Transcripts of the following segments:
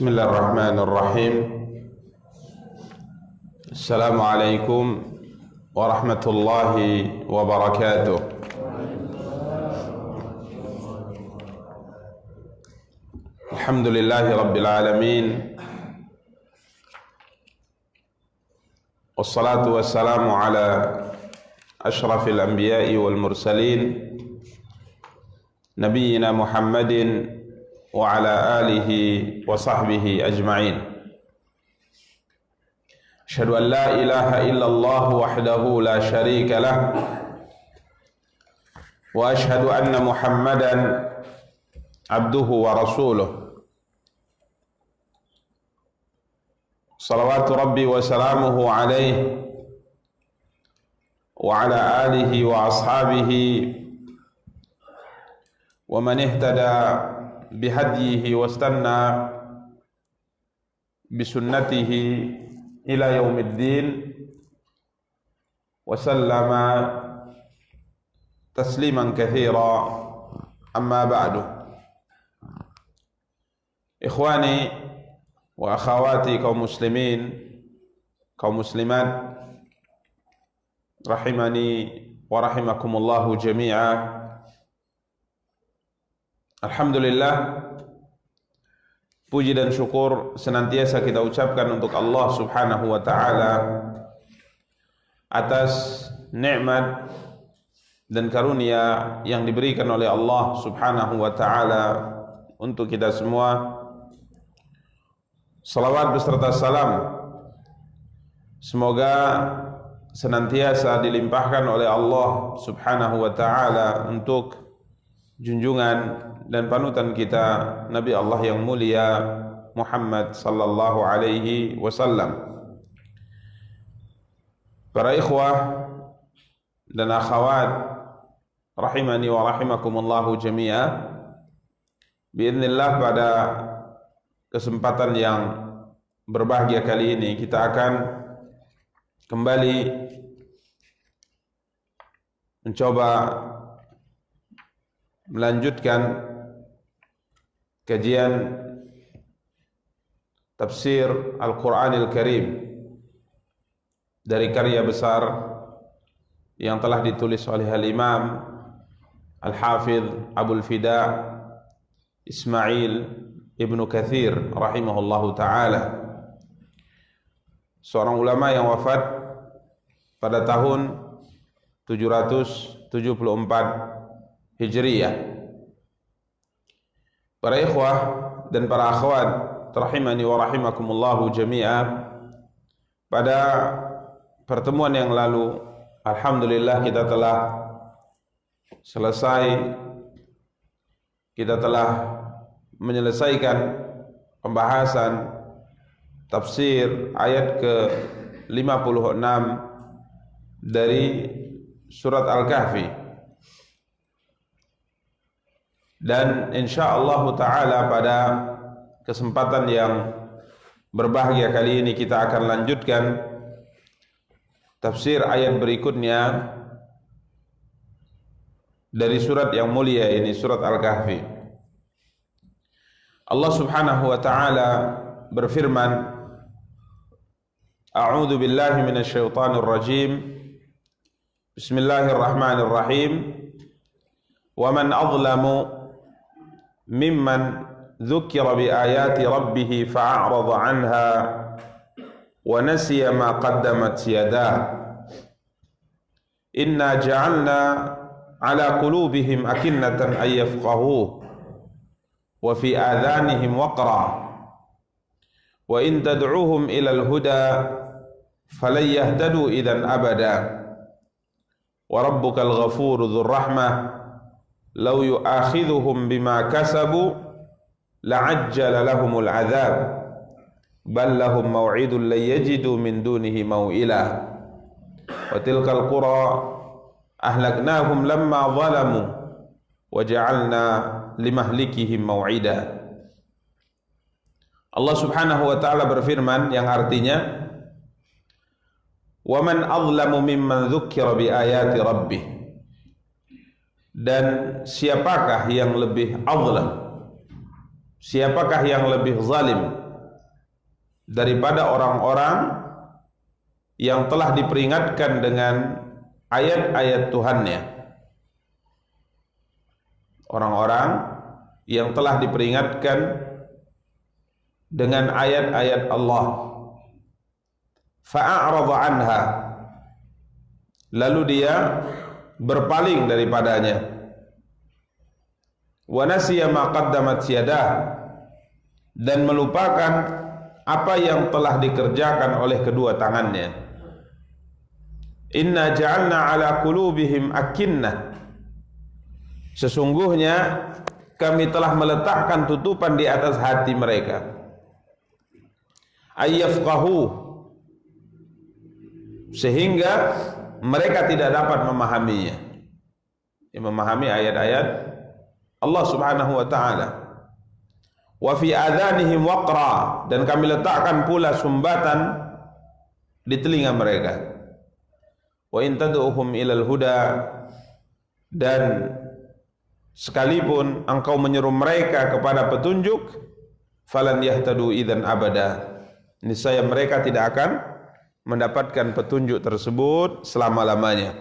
Bismillahirrahmanirrahim. Assalamualaikum warahmatullahi wabarakatuh. Alhamdulillahi rabbil alamin. Wassalatu wassalamu ala ashrafil anbiya'i wal mursalin nabiyyina Muhammadin wa ala alihi wa sahbihi ajma'in. Asyhadu an la ilaha illallah wahdahu la syarika lah wa asyhadu anna Muhammadan abduhu wa rasuluh. Salawatu rabbi wa salamuhu alaihi wa ala alihi wa ashabihi wa man ihtada bihadihi wastanna bisunnatihi ila yaumiddin wa sallama tasliman katsira, amma ba'du. Ikhwani wa akhawati kaum muslimin, kaum muslimat, rahimani wa rahimakumullahu jami'a. Alhamdulillah, puji dan syukur senantiasa kita ucapkan untuk Allah Subhanahu wa taala atas nikmat dan karunia yang diberikan oleh Allah Subhanahu wa taala untuk kita semua. Salawat beserta salam semoga senantiasa dilimpahkan oleh Allah Subhanahu wa taala untuk junjungan dan panutan kita Nabi Allah yang mulia Muhammad sallallahu alaihi wasallam. Para ikhwah dan akhwat rahimani wa rahimakumullahu jami'a, biidznillah pada kesempatan yang berbahagia kali ini kita akan kembali mencoba melanjutkan kajian tafsir Al-Quranil Karim dari karya besar yang telah ditulis oleh Al-Imam Al-Hafidh Abul Fida Ismail Ibnu Katsir rahimahullahu ta'ala, seorang ulama yang wafat pada tahun 774 Hijriyah. Para ikhwah dan para akhwat rahimani wa rahimakumullahu jami'a, pada pertemuan yang lalu alhamdulillah kita telah selesai, kita telah menyelesaikan pembahasan tafsir ayat ke-56 dari surat Al-Kahfi. Dan insyaallah ta'ala pada kesempatan yang berbahagia kali ini kita akan lanjutkan tafsir ayat berikutnya dari surat yang mulia ini, surat Al-Kahfi. Allah Subhanahu wa ta'ala berfirman, A'udzu billahi minasyaitonir rajim. Bismillahirrahmanirrahim. Wa man adlamu mimman dzukira bi ayati rabbih fa'arada 'anha wa nasiya ma qaddamat yadah. Inna ja'alna 'ala qulubihim akinnatan ay yafqahuhu wa fi adhanihim waqra wa in tad'uuhum ila al-huda falan yahtadu idzan abada wa rabbukal ghafuru dzur rahmah law yu'akhidhuhum bima kasabu la'ajjala lahumul 'adzab bal lahum maw'idun la yajidu min dunihi maw'ila wa tilkal qura ahlaknahum lamma zalamu wa ja'alna limahlikihim maw'ida. Allah Subhanahu wa ta'ala berfirman yang artinya, wa man adlamu mimman dzukira bi ayati rabbih, dan siapakah yang lebih azlam, siapakah yang lebih zalim daripada orang-orang yang telah diperingatkan dengan ayat-ayat Tuhannya. Orang-orang yang telah diperingatkan dengan ayat-ayat Allah. Fa'a'rada anha, lalu dia berpaling daripadanya. Wa nasiya ma qaddamat yadah, dan melupakan apa yang telah dikerjakan oleh kedua tangannya. Inna ja'alna ala qulubihim akinnah, sesungguhnya kami telah meletakkan tutupan di atas hati mereka. Ayyafqahu, sehingga mereka tidak dapat memahaminya, memahami ayat-ayat Allah Subhanahu wa ta'ala. Wa fi adhanihim waqra, dan kami letakkan pula sumbatan di telinga mereka. Wa in tad'uhum ilal huda, dan sekalipun engkau menyeru mereka kepada petunjuk, falan yahtadu idzan abada, niscaya mereka tidak akan mendapatkan petunjuk tersebut selama-lamanya.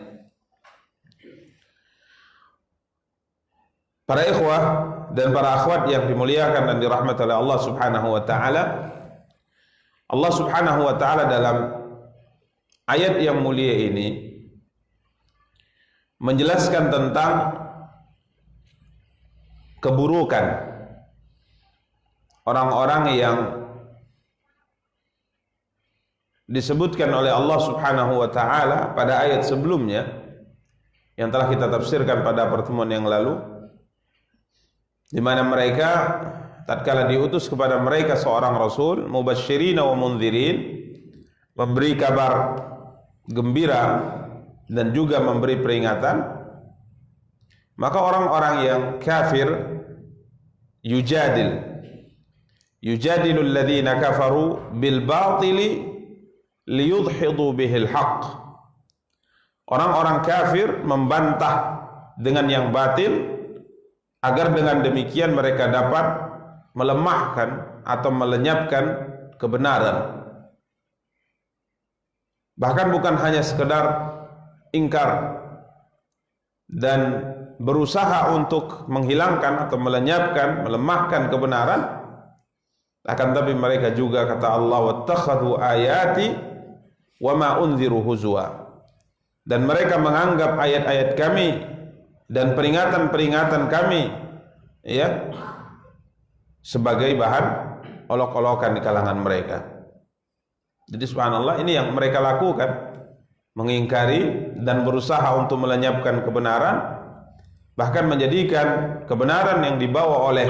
Para ikhwah dan para akhwat yang dimuliakan dan dirahmati oleh Allah Subhanahu wa ta'ala, Allah Subhanahu wa ta'ala dalam ayat yang mulia ini menjelaskan tentang keburukan orang-orang yang disebutkan oleh Allah Subhanahu wa ta'ala pada ayat sebelumnya yang telah kita tafsirkan pada pertemuan yang lalu, di mana mereka tatkala diutus kepada mereka seorang rasul mubasysyirin wa mundzirin, memberi kabar gembira dan juga memberi peringatan, maka orang-orang yang kafir yujadilul ladzina kafaru bil batili liyudhidu bihil haqq. Orang-orang kafir membantah dengan yang batil agar dengan demikian mereka dapat melemahkan atau melenyapkan kebenaran. Bahkan bukan hanya sekedar ingkar dan berusaha untuk menghilangkan atau melenyapkan, melemahkan kebenaran, akan tapi mereka juga, kata Allah, wattakhadhu ayati wa ma unziru huzwa, dan mereka menganggap ayat-ayat kami dan peringatan-peringatan kami sebagai bahan olok-olokan di kalangan mereka. Jadi subhanallah, ini yang mereka lakukan, mengingkari dan berusaha untuk melenyapkan kebenaran, bahkan menjadikan kebenaran yang dibawa oleh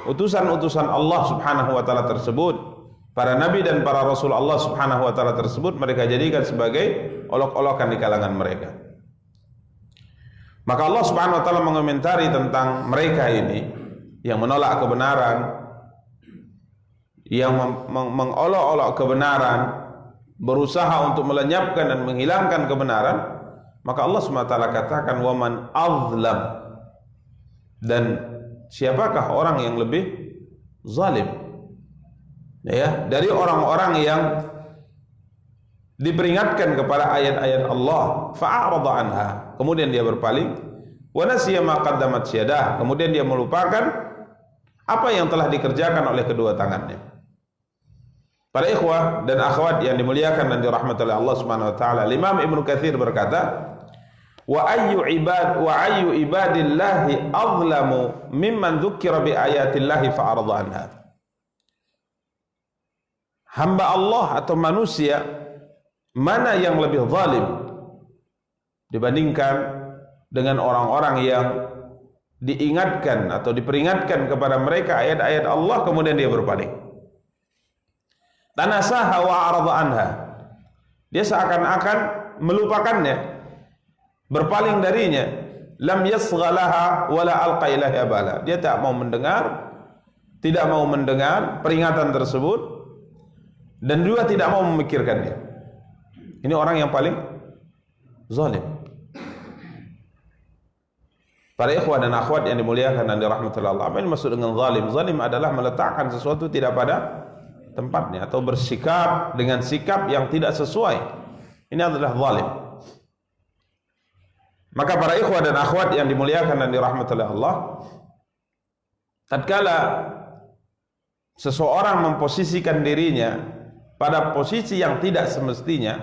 utusan-utusan Allah Subhanahu wa ta'ala tersebut, para nabi dan para rasul Allah Subhanahu wa ta'ala tersebut, mereka jadikan sebagai olok-olokan di kalangan mereka. Maka Allah Subhanahu wa ta'ala mengomentari tentang mereka ini yang menolak kebenaran, yang mengolok-olok kebenaran, berusaha untuk melenyapkan dan menghilangkan kebenaran. Maka Allah Subhanahu wa ta'ala katakan, waman azlam, dan siapakah orang yang lebih zalim dari orang-orang yang diperingatkan kepada ayat-ayat Allah, fa'arada anha, kemudian dia berpaling, wa nasiya ma qaddamat yadah, kemudian dia melupakan apa yang telah dikerjakan oleh kedua tangannya. Para ikhwah dan akhwat yang dimuliakan dan dirahmati oleh Allah Subhanahu wa taala, Imam Ibnu Katsir berkata, wa ayyu ibadillahi azlamu mimman dzukira bi ayatillahi fa'arada anha. Hamba Allah atau manusia mana yang lebih zalim dibandingkan dengan orang-orang yang diingatkan atau diperingatkan kepada mereka ayat-ayat Allah kemudian dia berpaling. Tanasaha wa arada anha, dia seakan-akan melupakannya, berpaling darinya. Lam yasghalaha wala alqa ilaiha bala, dia tidak mau mendengar peringatan tersebut dan juga tidak mau memikirkannya. Ini orang yang paling zalim. Para ikhwan dan akhwat yang dimuliakan dan dirahmati Allah, apa yang dimaksud dengan zalim? Zalim adalah meletakkan sesuatu tidak pada tempatnya atau bersikap dengan sikap yang tidak sesuai, ini adalah zalim. Maka para ikhwah dan akhwat yang dimuliakan dan dirahmati oleh Allah, tatkala seseorang memposisikan dirinya pada posisi yang tidak semestinya,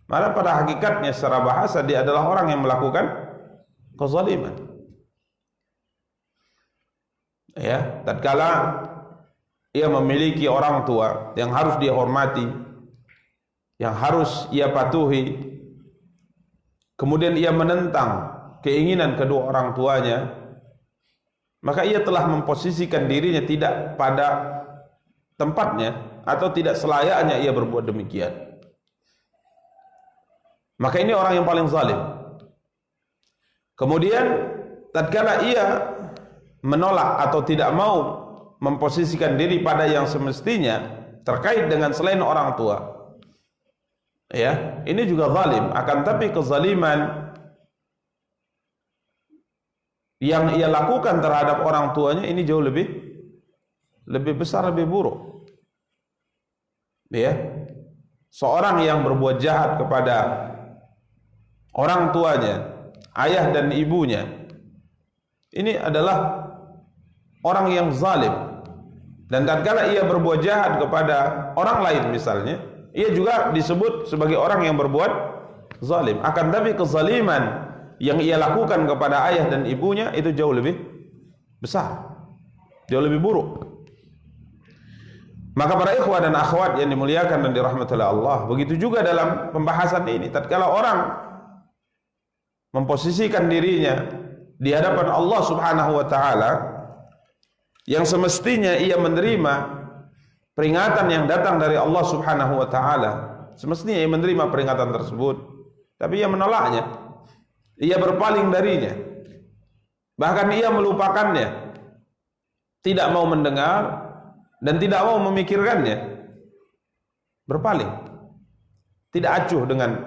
maka pada hakikatnya secara bahasa dia adalah orang yang melakukan kezaliman. Ya, tatkala ia memiliki orang tua yang harus dia hormati, yang harus ia patuhi, kemudian ia menentang keinginan kedua orang tuanya, maka ia telah memposisikan dirinya tidak pada tempatnya atau tidak selayaknya ia berbuat demikian. Maka ini orang yang paling zalim. Kemudian tatkala ia menolak atau tidak mau memposisikan diri pada yang semestinya terkait dengan selain orang tua, ya, ini juga zalim. Akan tapi kezaliman yang ia lakukan terhadap orang tuanya ini jauh lebih besar, lebih buruk. Ya, seorang yang berbuat jahat kepada orang tuanya, ayah dan ibunya, ini adalah orang yang zalim. Dan tatkala ia berbuat jahat kepada orang lain misalnya, ia juga disebut sebagai orang yang berbuat zalim. Akan tapi kezaliman yang ia lakukan kepada ayah dan ibunya itu jauh lebih besar, jauh lebih buruk. Maka para ikhwah dan akhwat yang dimuliakan dan dirahmati oleh Allah, begitu juga dalam pembahasan ini, tatkala orang memposisikan dirinya di hadapan Allah Subhanahu wa taala, yang semestinya ia menerima peringatan yang datang dari Allah Subhanahu wa taala, semestinya ia menerima peringatan tersebut, tapi ia menolaknya, ia berpaling darinya, bahkan ia melupakannya, tidak mau mendengar dan tidak mau memikirkannya, berpaling, tidak acuh dengan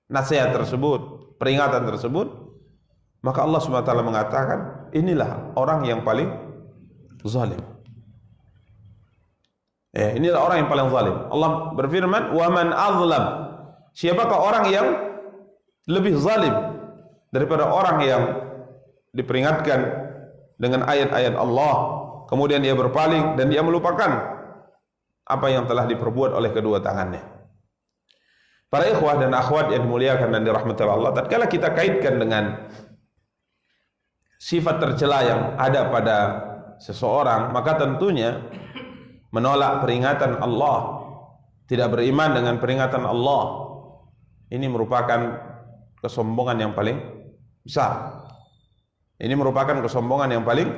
nasihat tersebut, peringatan tersebut. Maka Allah Subhanahu wa taala mengatakan, inilah orang yang paling zalim. Ya, inilah orang yang paling zalim. Allah berfirman, "Wa man azlam." Siapakah orang yang lebih zalim daripada orang yang diperingatkan dengan ayat-ayat Allah, kemudian dia berpaling dan dia melupakan apa yang telah diperbuat oleh kedua tangannya. Para ikhwah dan akhwat yang dimuliakan dan dirahmati Allah, tatkala kita kaitkan dengan sifat tercela yang ada pada seseorang, maka tentunya menolak peringatan Allah, tidak beriman dengan peringatan Allah, ini merupakan kesombongan yang paling besar. Ini merupakan kesombongan yang paling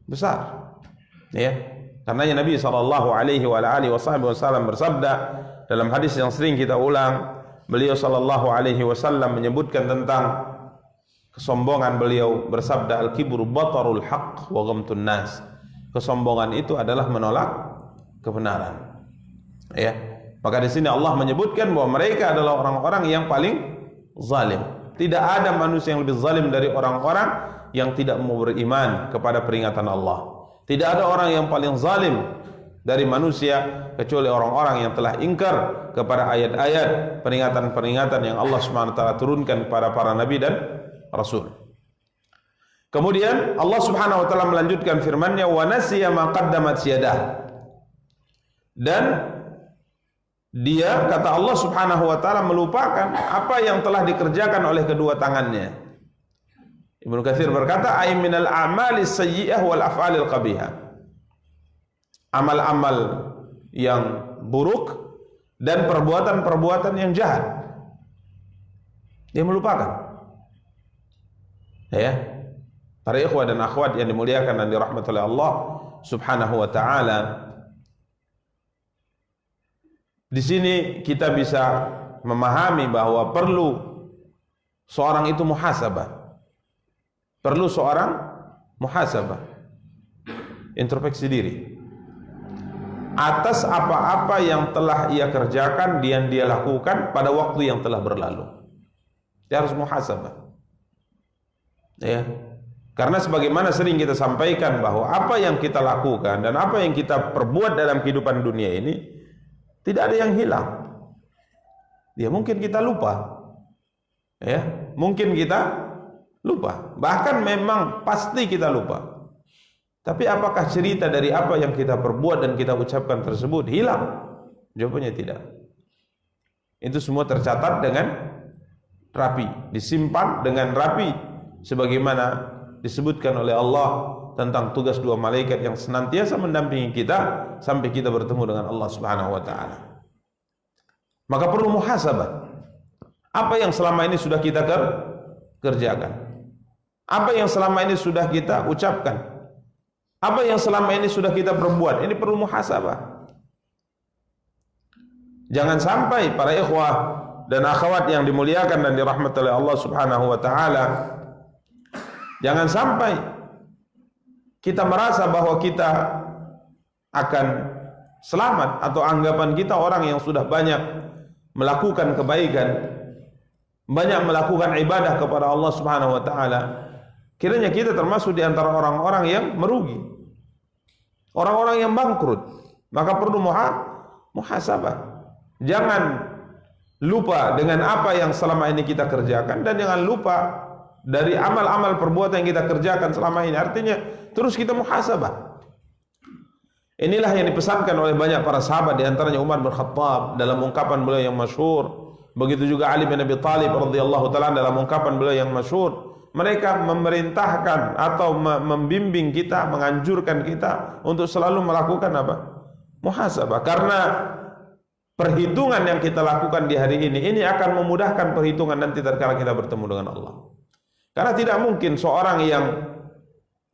besar. Ya, karena Nabi SAW bersabda dalam hadis yang sering kita ulang, beliau SAW menyebutkan tentang kesombongan. Beliau bersabda, al-kibru batarul haqq wa ghamtun nas. Kesombongan itu adalah menolak kebenaran. Ya, maka di sini Allah menyebutkan bahwa mereka adalah orang-orang yang paling zalim. Tidak ada manusia yang lebih zalim dari orang-orang yang tidak mau beriman kepada peringatan Allah. Tidak ada orang yang paling zalim dari manusia kecuali orang-orang yang telah ingkar kepada ayat-ayat peringatan-peringatan yang Allah Subhanahu wa taala turunkan kepada para nabi dan rasul. Kemudian Allah Subhanahu wa taala melanjutkan firman-Nya, wa nasiya ma qaddamat yadah. Dan dia, kata Allah Subhanahu wa taala, melupakan apa yang telah dikerjakan oleh kedua tangannya. Ibnu Katsir berkata, ay minal a'malis sayyi'ah wal af'alil qabihah. Amal-amal yang buruk dan perbuatan-perbuatan yang jahat. Dia melupakan. Ya, para ikhwah dan akhwat yang dimuliakan dan dirahmati oleh Allah Subhanahu wa taala, di sini kita bisa memahami bahwa perlu seorang itu muhasabah. Perlu seorang muhasabah, introspeksi diri atas apa-apa yang telah ia kerjakan dan dia lakukan pada waktu yang telah berlalu. Dia harus muhasabah. Ya. Karena sebagaimana sering kita sampaikan bahwa apa yang kita lakukan dan apa yang kita perbuat dalam kehidupan dunia ini tidak ada yang hilang. Ya mungkin kita lupa. Ya, mungkin kita lupa. Bahkan memang pasti kita lupa. Tapi apakah cerita dari apa yang kita perbuat dan kita ucapkan tersebut hilang? Jawabannya tidak. Itu semua tercatat dengan rapi, disimpan dengan rapi sebagaimana disebutkan oleh Allah tentang tugas dua malaikat yang senantiasa mendampingi kita sampai kita bertemu dengan Allah Subhanahu wa taala. Maka perlu muhasabah. Apa yang selama ini sudah kita kerjakan? Apa yang selama ini sudah kita ucapkan? Apa yang selama ini sudah kita perbuat? Ini perlu muhasabah. Jangan sampai para ikhwah dan akhwat yang dimuliakan dan dirahmati oleh Allah Subhanahu wa taala, jangan sampai kita merasa bahwa kita akan selamat atau anggapan kita orang yang sudah banyak melakukan kebaikan, banyak melakukan ibadah kepada Allah Subhanahu wa taala, kiranya kita termasuk di antara orang-orang yang merugi, orang-orang yang bangkrut. Maka perlu muhasabah. Jangan lupa dengan apa yang selama ini kita kerjakan, dan jangan lupa dari amal-amal perbuatan yang kita kerjakan selama ini. Artinya terus kita muhasabah. Inilah yang dipesankan oleh banyak para sahabat, di antaranya Umar bin Khattab dalam ungkapan beliau yang masyhur. Begitu juga Ali bin Abi Thalib radhiyallahu taala dalam ungkapan beliau yang masyhur. Mereka memerintahkan atau membimbing kita, menganjurkan kita untuk selalu melakukan apa? Muhasabah. Karena perhitungan yang kita lakukan di hari ini akan memudahkan perhitungan nanti tatkala kita bertemu dengan Allah. Karena tidak mungkin seorang yang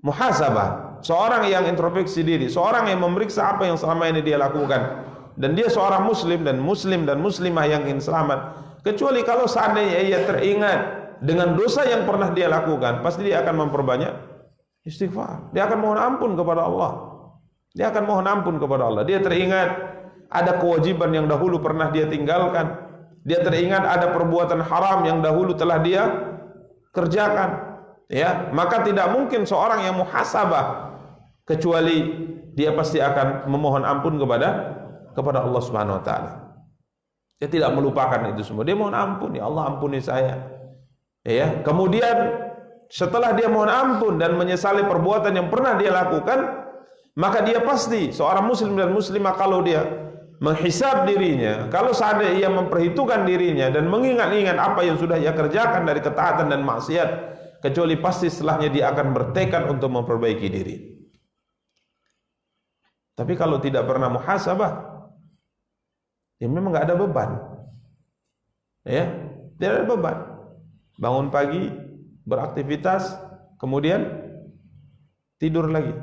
muhasabah, seorang yang introspeksi diri, seorang yang memeriksa apa yang selama ini dia lakukan, dan dia seorang muslim dan muslimah yang ingin selamat, kecuali kalau seandainya ia teringat dengan dosa yang pernah dia lakukan, pasti dia akan memperbanyak istighfar. Dia akan mohon ampun kepada Allah. Dia akan mohon ampun kepada Allah. Dia teringat ada kewajiban yang dahulu pernah dia tinggalkan. Dia teringat ada perbuatan haram yang dahulu telah dia kerjakan. Ya, maka tidak mungkin seorang yang muhasabah kecuali dia pasti akan memohon ampun kepada Allah Subhanahu wa taala. Dia tidak melupakan itu semua. Dia mohon ampun, ya Allah ampuni saya. Ya, kemudian setelah dia mohon ampun dan menyesali perbuatan yang pernah dia lakukan, maka dia pasti seorang muslim dan muslimah kalau dia menghisab dirinya, kalau seandainya ia memperhitungkan dirinya dan mengingat-ingat apa yang sudah ia kerjakan dari ketaatan dan maksiat, kecuali pasti setelahnya dia akan bertekad untuk memperbaiki diri. Tapi kalau tidak pernah muhasabah, ya memang nggak ada beban. Ya, tidak ada beban. Bangun pagi, beraktivitas, kemudian tidur lagi.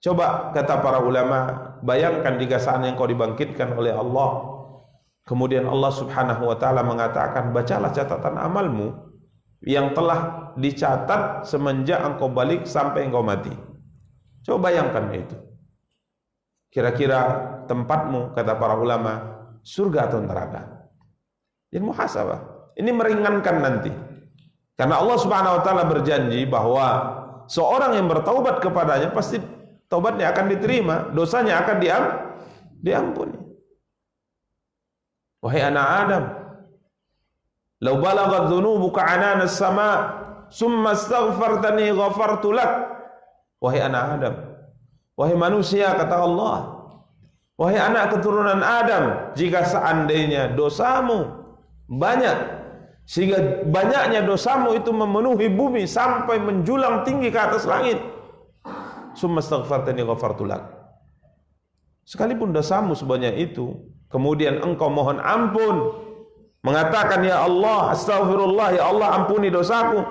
Coba kata para ulama, bayangkan jika seandainya kau dibangkitkan oleh Allah, kemudian Allah Subhanahu wa taala mengatakan, bacalah catatan amalmu yang telah dicatat semenjak engkau balik sampai engkau mati. Coba bayangkan itu. Kira-kira tempatmu, kata para ulama, surga atau neraka? Jadi muhasabah. Ini meringankan nanti. Karena Allah Subhanahu wa taala berjanji bahwa seorang yang bertaubat kepadanya pasti taubatnya akan diterima, dosanya akan diampuni. Wahai anak Adam, law balaghat dhunubuka anana as-sama' summa astaghfartani ghafartu lak. Wahai anak Adam, wahai manusia, kata Allah, wahai anak keturunan Adam, jika seandainya dosamu banyak, sehingga banyaknya dosamu itu memenuhi bumi sampai menjulang tinggi ke atas langit, summa astaghfartani ghafartu lak. Sekalipun dosamu sebanyak itu, kemudian engkau mohon ampun, mengatakan ya Allah, astaghfirullah, ya Allah ampuni dosaku,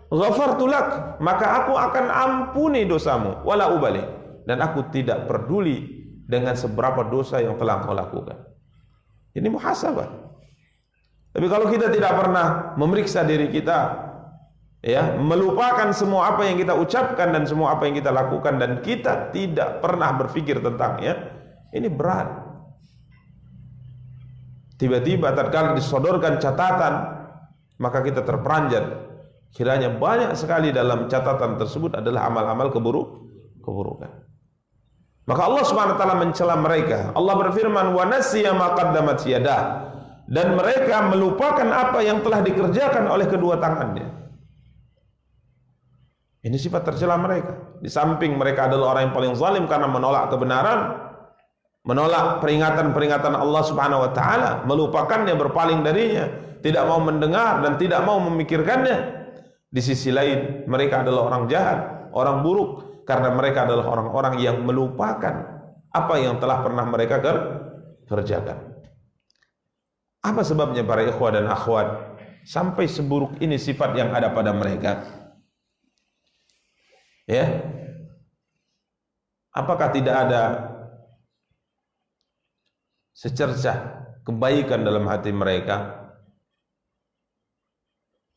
ghafartu lak, maka aku akan ampuni dosamu, wala ubali, dan aku tidak peduli dengan seberapa dosa yang telah engkau lakukan. Ini muhasabah. Tapi kalau kita tidak pernah memeriksa diri kita, ya, melupakan semua apa yang kita ucapkan dan semua apa yang kita lakukan, dan kita tidak pernah berpikir tentangnya, ini berat. Tiba-tiba tatkala disodorkan catatan, maka kita terperanjat, Kiranya banyak sekali dalam catatan tersebut adalah amal-amal keburukan. Maka Allah Subhanahu wa taala mencela mereka. Allah berfirman, "Wa nasiya ma qaddamat yadah." Dan mereka melupakan apa yang telah dikerjakan oleh kedua tangannya. Ini sifat tercela mereka. Di samping mereka adalah orang yang paling zalim karena menolak kebenaran, menolak peringatan-peringatan Allah Subhanahu wa taala, melupakannya, berpaling darinya, tidak mau mendengar dan tidak mau memikirkannya. Di sisi lain, mereka adalah orang jahat, orang buruk, karena mereka adalah orang-orang yang melupakan apa yang telah pernah mereka kerjakan. Apa sebabnya para ikhwah dan akhwat sampai seburuk ini sifat yang ada pada mereka? Ya, apakah tidak ada secercah kebaikan dalam hati mereka?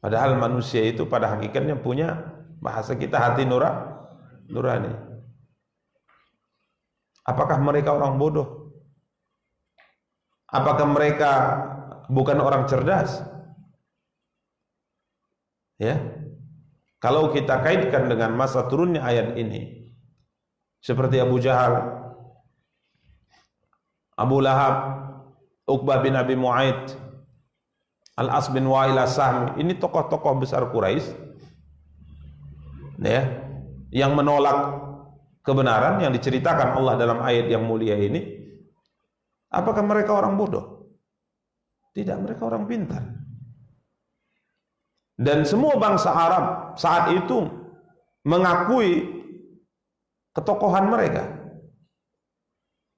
Padahal manusia itu pada hakikatnya punya, bahasa kita, hati nurani. Apakah mereka orang bodoh? Apakah mereka bukan orang cerdas? Ya, kalau kita kaitkan dengan masa turunnya ayat ini, seperti Abu Jahal, Abu Lahab, Uqbah bin Abi Mu'aid, Al-As bin Wa'il As-Sahmi, ini tokoh-tokoh besar Quraisy, ya, yang menolak kebenaran yang diceritakan Allah dalam ayat yang mulia ini. Apakah mereka orang bodoh? Tidak, mereka orang pintar. Dan semua bangsa Arab saat itu mengakui ketokohan mereka,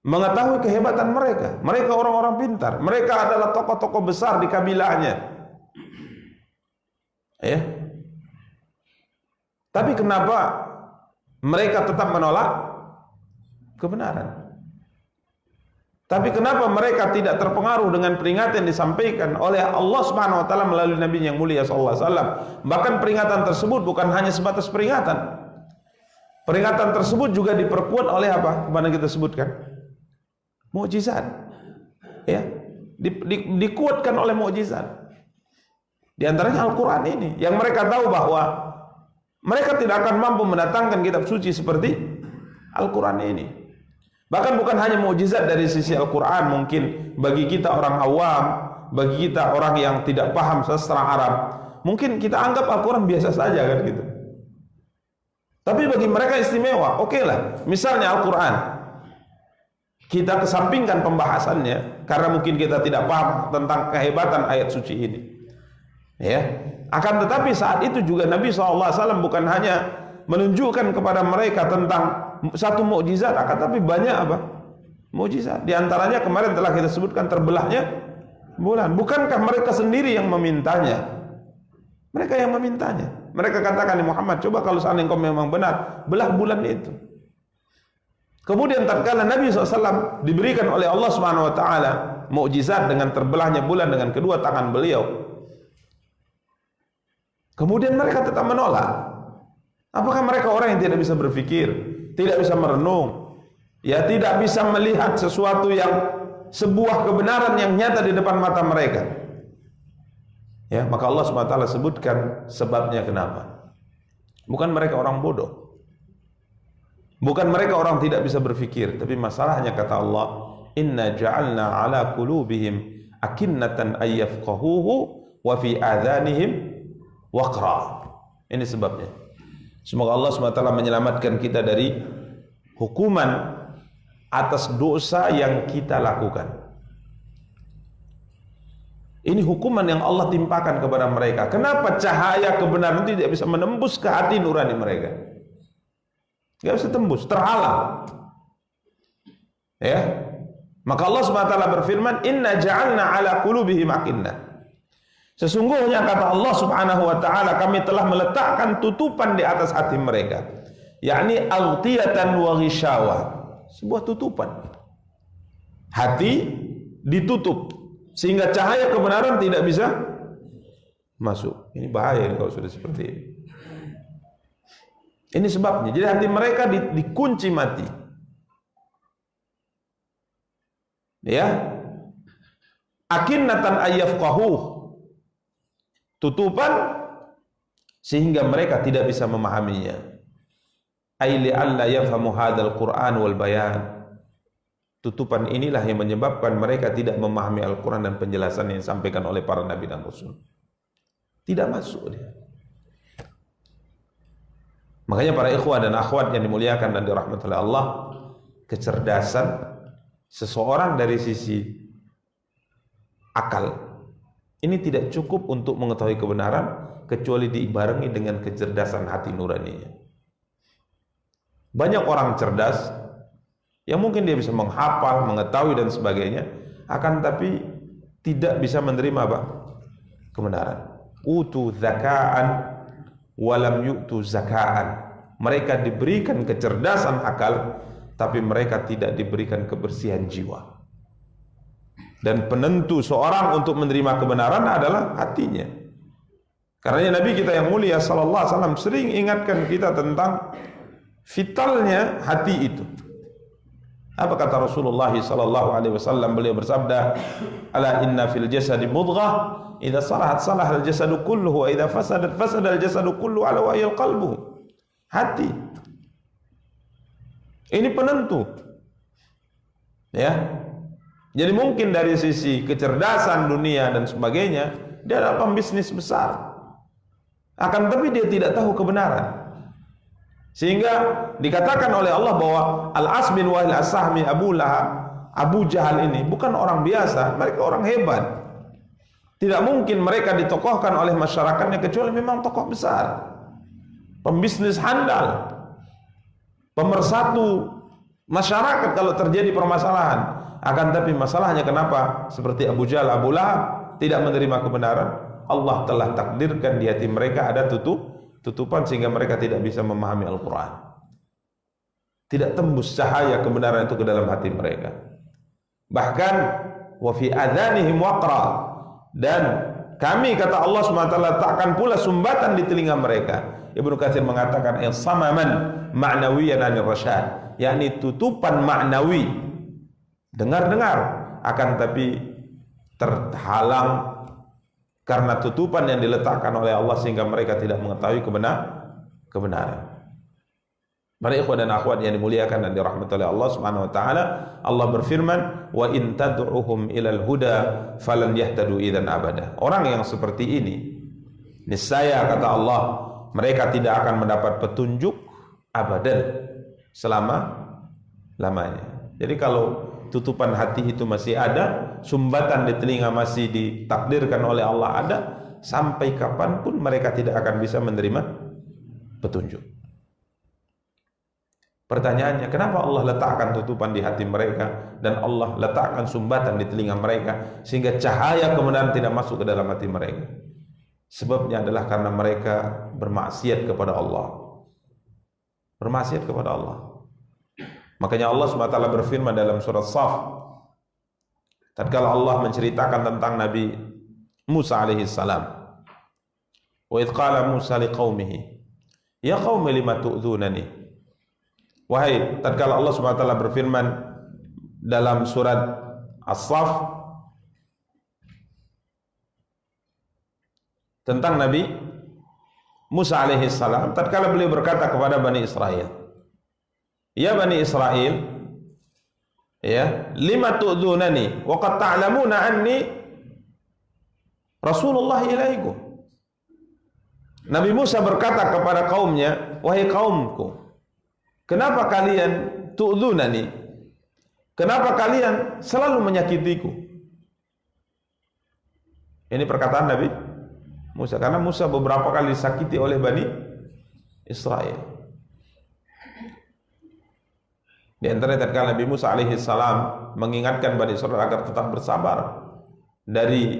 mengetahui kehebatan mereka. Mereka orang-orang pintar. Mereka adalah tokoh-tokoh besar di kabilahnya. Ya. Tapi kenapa mereka tetap menolak kebenaran? Tapi kenapa mereka tidak terpengaruh dengan peringatan yang disampaikan oleh Allah Subhanahu wa taala melalui Nabi yang mulia sallallahu alaihi wasallam? Bahkan peringatan tersebut bukan hanya sebatas peringatan. Peringatan tersebut juga diperkuat oleh apa? Mana kita sebutkan? Mukjizat, ya, dikuatkan oleh mukjizat. Di antaranya Al-Quran ini, yang mereka tahu bahwa mereka tidak akan mampu mendatangkan kitab suci seperti Al-Quran ini. Bahkan bukan hanya mukjizat dari sisi Al-Quran, mungkin bagi kita orang awam, bagi kita orang yang tidak paham sastra Arab, mungkin kita anggap Al-Quran biasa saja kan gitu. Tapi bagi mereka istimewa. Oke lah, misalnya Al-Quran, kita kesampingkan pembahasannya karena mungkin kita tidak paham tentang kehebatan ayat suci ini. Ya, akan tetapi saat itu juga Nabi SAW bukan hanya menunjukkan kepada mereka tentang satu mukjizat, akan tapi banyak apa? Mukjizat. Di antaranya kemarin telah kita sebutkan terbelahnya bulan. Bukankah mereka sendiri yang memintanya? Mereka yang memintanya. Mereka katakan, Muhammad, coba kalau seandainya engkau memang benar, belah bulan itu. Kemudian tatkala Nabi SAW diberikan oleh Allah Subhanahu wa taala mukjizat dengan terbelahnya bulan dengan kedua tangan beliau, kemudian mereka tetap menolak. Apakah mereka orang yang tidak bisa berpikir, tidak bisa merenung, ya, tidak bisa melihat sesuatu yang sebuah kebenaran yang nyata di depan mata mereka? Ya, maka Allah Subhanahu wa taala sebutkan sebabnya kenapa. Bukan mereka orang bodoh. Bukan mereka orang tidak bisa berpikir, tapi masalahnya kata Allah, inna ja'alna ala qulubihim akinnatan ayyafqahuhu wa fi adhanihim waqra. Ini sebabnya. Semoga Allah SWT menyelamatkan kita dari hukuman atas dosa yang kita lakukan. Ini hukuman yang Allah timpakan kepada mereka. Kenapa cahaya kebenaran tidak bisa menembus ke hati nurani mereka? Gak bisa tembus, terhalang. Ya, maka Allah SWT berfirman, Inna ja'alna ala qulubihim akinnah. Sesungguhnya kata Allah Subhanahu wa taala, kami telah meletakkan tutupan di atas hati mereka, yakni aghtiyatan wa ghishawa, sebuah tutupan. Hati ditutup sehingga cahaya kebenaran tidak bisa masuk. Ini bahaya kalau sudah seperti ini. Ini sebabnya. Jadi hati mereka dikunci mati. Ya. Akinnatan ayyafqahu. Tutupan sehingga mereka tidak bisa memahaminya. Ai li'alla yafhamu hadzal Qur'an wal bayan. Tutupan inilah yang menyebabkan mereka tidak memahami Al-Quran dan penjelasan yang disampaikan oleh para nabi dan rasul. Tidak masuk dia. Makanya para ikhwah dan akhwat yang dimuliakan dan dirahmati oleh Allah, kecerdasan seseorang dari sisi akal ini tidak cukup untuk mengetahui kebenaran kecuali dibarengi dengan kecerdasan hati nuraninya. Banyak orang cerdas yang mungkin dia bisa menghafal, mengetahui dan sebagainya, akan tapi tidak bisa menerima apa? Kebenaran. Utu zaka'an walam yu'tu zaka'an. Mereka diberikan kecerdasan akal, tapi mereka tidak diberikan kebersihan jiwa. Dan penentu seorang untuk menerima kebenaran adalah hatinya. Karena Nabi kita yang mulia sallallahu alaihi wasallam sering ingatkan kita tentang vitalnya hati itu. Apa kata Rasulullah sallallahu alaihi wasallam? Beliau bersabda, "Ala inna fil jasadi mudghah, idza salahat salaha al jasadu kulluhu wa idza fasadat fasada al jasadu kulluhu ala wa hiya al qalbu." Hati. Ini penentu. Ya. Jadi mungkin dari sisi kecerdasan dunia dan sebagainya, dia adalah pembisnis besar. Akan tapi dia tidak tahu kebenaran. Sehingga dikatakan oleh Allah bahwa Al-As bin Wa'il As-Sahmi Abu Lahab, Abu Jahal ini bukan orang biasa, mereka orang hebat. Tidak mungkin mereka ditokohkan oleh masyarakatnya kecuali memang tokoh besar. Pembisnis handal, pemersatu masyarakat kalau terjadi permasalahan. Akan tapi masalahnya kenapa seperti Abu Jahal, Abu Lahab tidak menerima kebenaran? Allah telah takdirkan di hati mereka ada tutupan sehingga mereka tidak bisa memahami Al-Quran. Tidak tembus cahaya kebenaran itu ke dalam hati mereka. Bahkan wa fi adhanihim waqra, dan kami kata Allah SWT letakkan pula sumbatan di telinga mereka. Ibnu Katsir mengatakan samaman ma'nawiyan anir rasyad, yakni tutupan maknawi, dengar-dengar akan tapi terhalang karena tutupan yang diletakkan oleh Allah sehingga mereka tidak mengetahui kebenaran. Para ikhwan dan akhwat yang dimuliakan dan dirahmati oleh Allah Subhanahu wa taala, Allah berfirman, "Wa in tad'uhum ilal huda falan yahtadu idzan abada." Orang yang seperti ini, niscaya kata Allah, mereka tidak akan mendapat petunjuk abadan selama-lamanya. Jadi kalau tutupan hati itu masih ada, sumbatan di telinga masih ditakdirkan oleh Allah ada, sampai kapanpun mereka tidak akan bisa menerima petunjuk. Pertanyaannya, kenapa Allah letakkan tutupan di hati mereka dan Allah letakkan sumbatan di telinga mereka sehingga cahaya kebenaran tidak masuk ke dalam hati mereka? Sebabnya adalah karena mereka bermaksiat kepada Allah. Bermaksiat kepada Allah. Makanya Allah SWT berfirman dalam surat Shaf, tatkala Allah menceritakan tentang Nabi Musa alaihi salam, wa idh qala Musa liqaumihi ya qaumi lima tu'dzunani. Wahai, tatkala Allah SWT berfirman dalam surat As-Saff tentang Nabi Musa alaihi salam, tatkala beliau berkata kepada Bani Israel, ya Bani Israel, ya, lima tu'dzunani wa qad ta'lamuna anni Rasulullah ilaikum. Nabi Musa berkata kepada kaumnya, wahai kaumku, kenapa kalian tu'dzunani? Kenapa kalian selalu menyakitiku? Ini perkataan Nabi Musa, karena Musa beberapa kali disakiti oleh Bani Israel. Di antara tatkala Nabi Musa alaihi salam mengingatkan Bani Israel agar tetap bersabar dari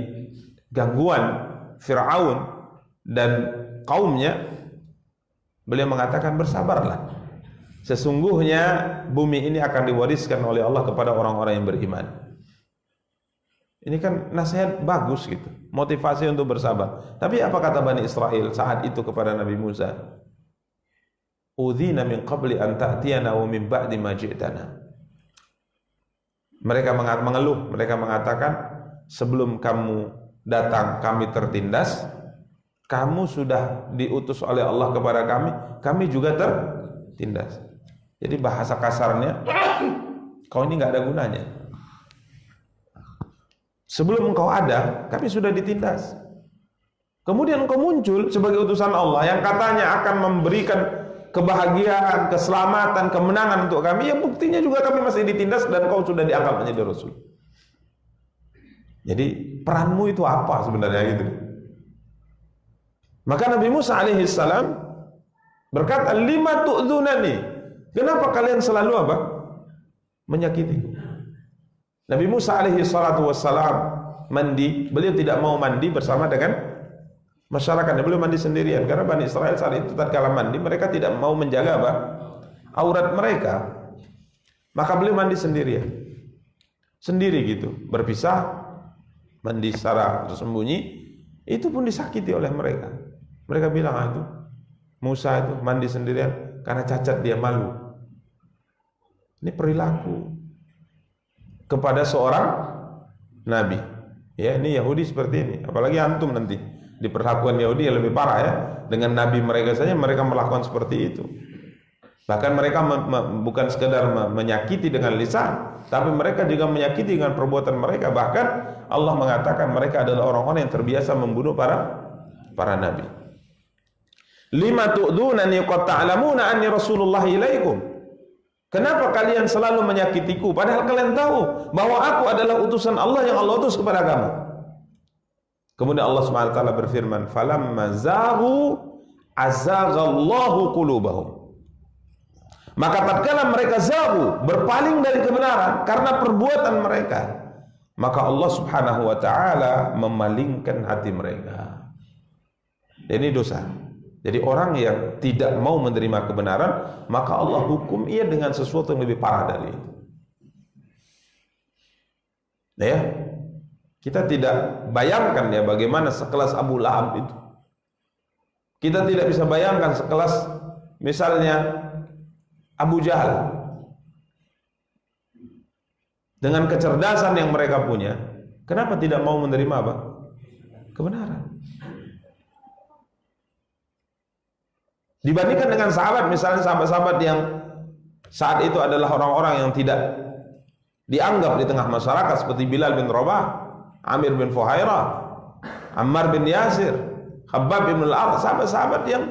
gangguan Fir'aun dan kaumnya, beliau mengatakan bersabarlah. Sesungguhnya bumi ini akan diwariskan oleh Allah kepada orang-orang yang beriman. Ini kan nasihat bagus gitu, motivasi untuk bersabar. Tapi apa kata Bani Israel saat itu kepada Nabi Musa? Udzina min qabli an ta'tiyana wa min ba'di ma ji'tana. Mereka mengeluh, mereka mengatakan sebelum kamu datang kami tertindas, kamu sudah diutus oleh Allah kepada kami, kami juga tertindas. Jadi bahasa kasarnya, kau ini nggak ada gunanya. Sebelum engkau ada, kami sudah ditindas. Kemudian engkau muncul sebagai utusan Allah yang katanya akan memberikan kebahagiaan, keselamatan, kemenangan untuk kami. Ya buktinya juga kami masih ditindas dan kau sudah dianggap menjadi Rasul. Jadi peranmu itu apa sebenarnya gitu? Maka Nabi Musa alaihissalam berkata, lima tu'dzunani. Kenapa kalian selalu apa? Menyakiti. Nabi Musa alaihi salatu wassalam mandi, beliau tidak mau mandi bersama dengan masyarakat, beliau mandi sendirian karena Bani Israel saat itu tatkala mandi mereka tidak mau menjaga apa? Aurat mereka. Maka beliau mandi sendirian. Sendiri gitu, berpisah, mandi secara tersembunyi, itu pun disakiti oleh mereka. Mereka bilang, itu Musa itu mandi sendirian karena cacat dia malu. Ini perilaku kepada seorang nabi. Ya, ini Yahudi seperti ini. Apalagi antum nanti diperlakukan Yahudi yang lebih parah ya. Dengan nabi mereka saja mereka melakukan seperti itu. Bahkan mereka bukan sekedar menyakiti dengan lisan, tapi mereka juga menyakiti dengan perbuatan mereka. Bahkan Allah mengatakan mereka adalah orang-orang yang terbiasa membunuh para nabi. Lima tu'dzunani qad ta'lamuna anni Rasulullah ilaikum. Kenapa kalian selalu menyakitiku padahal kalian tahu bahwa aku adalah utusan Allah yang Allah utus kepada kamu. Kemudian Allah Subhanahu wa taala berfirman, "Falamma zaghu azaghallahu qulubahum." Maka tatkala mereka zaghu, berpaling dari kebenaran karena perbuatan mereka, maka Allah Subhanahu wa taala memalingkan hati mereka. Ini dosa. Jadi orang yang tidak mau menerima kebenaran, maka Allah hukum ia dengan sesuatu yang lebih parah dari itu. Nah ya, kita tidak bayangkan ya bagaimana sekelas Abu Lahab itu. Kita tidak bisa bayangkan sekelas misalnya Abu Jahal. Dengan kecerdasan yang mereka punya, kenapa tidak mau menerima apa? Kebenaran. Dibandingkan dengan sahabat, misalnya sahabat-sahabat yang saat itu adalah orang-orang yang tidak dianggap di tengah masyarakat seperti Bilal bin Rabah, Amir bin Fuhairah, Ammar bin Yasir, Khabbab bin Al-Arad, sahabat-sahabat yang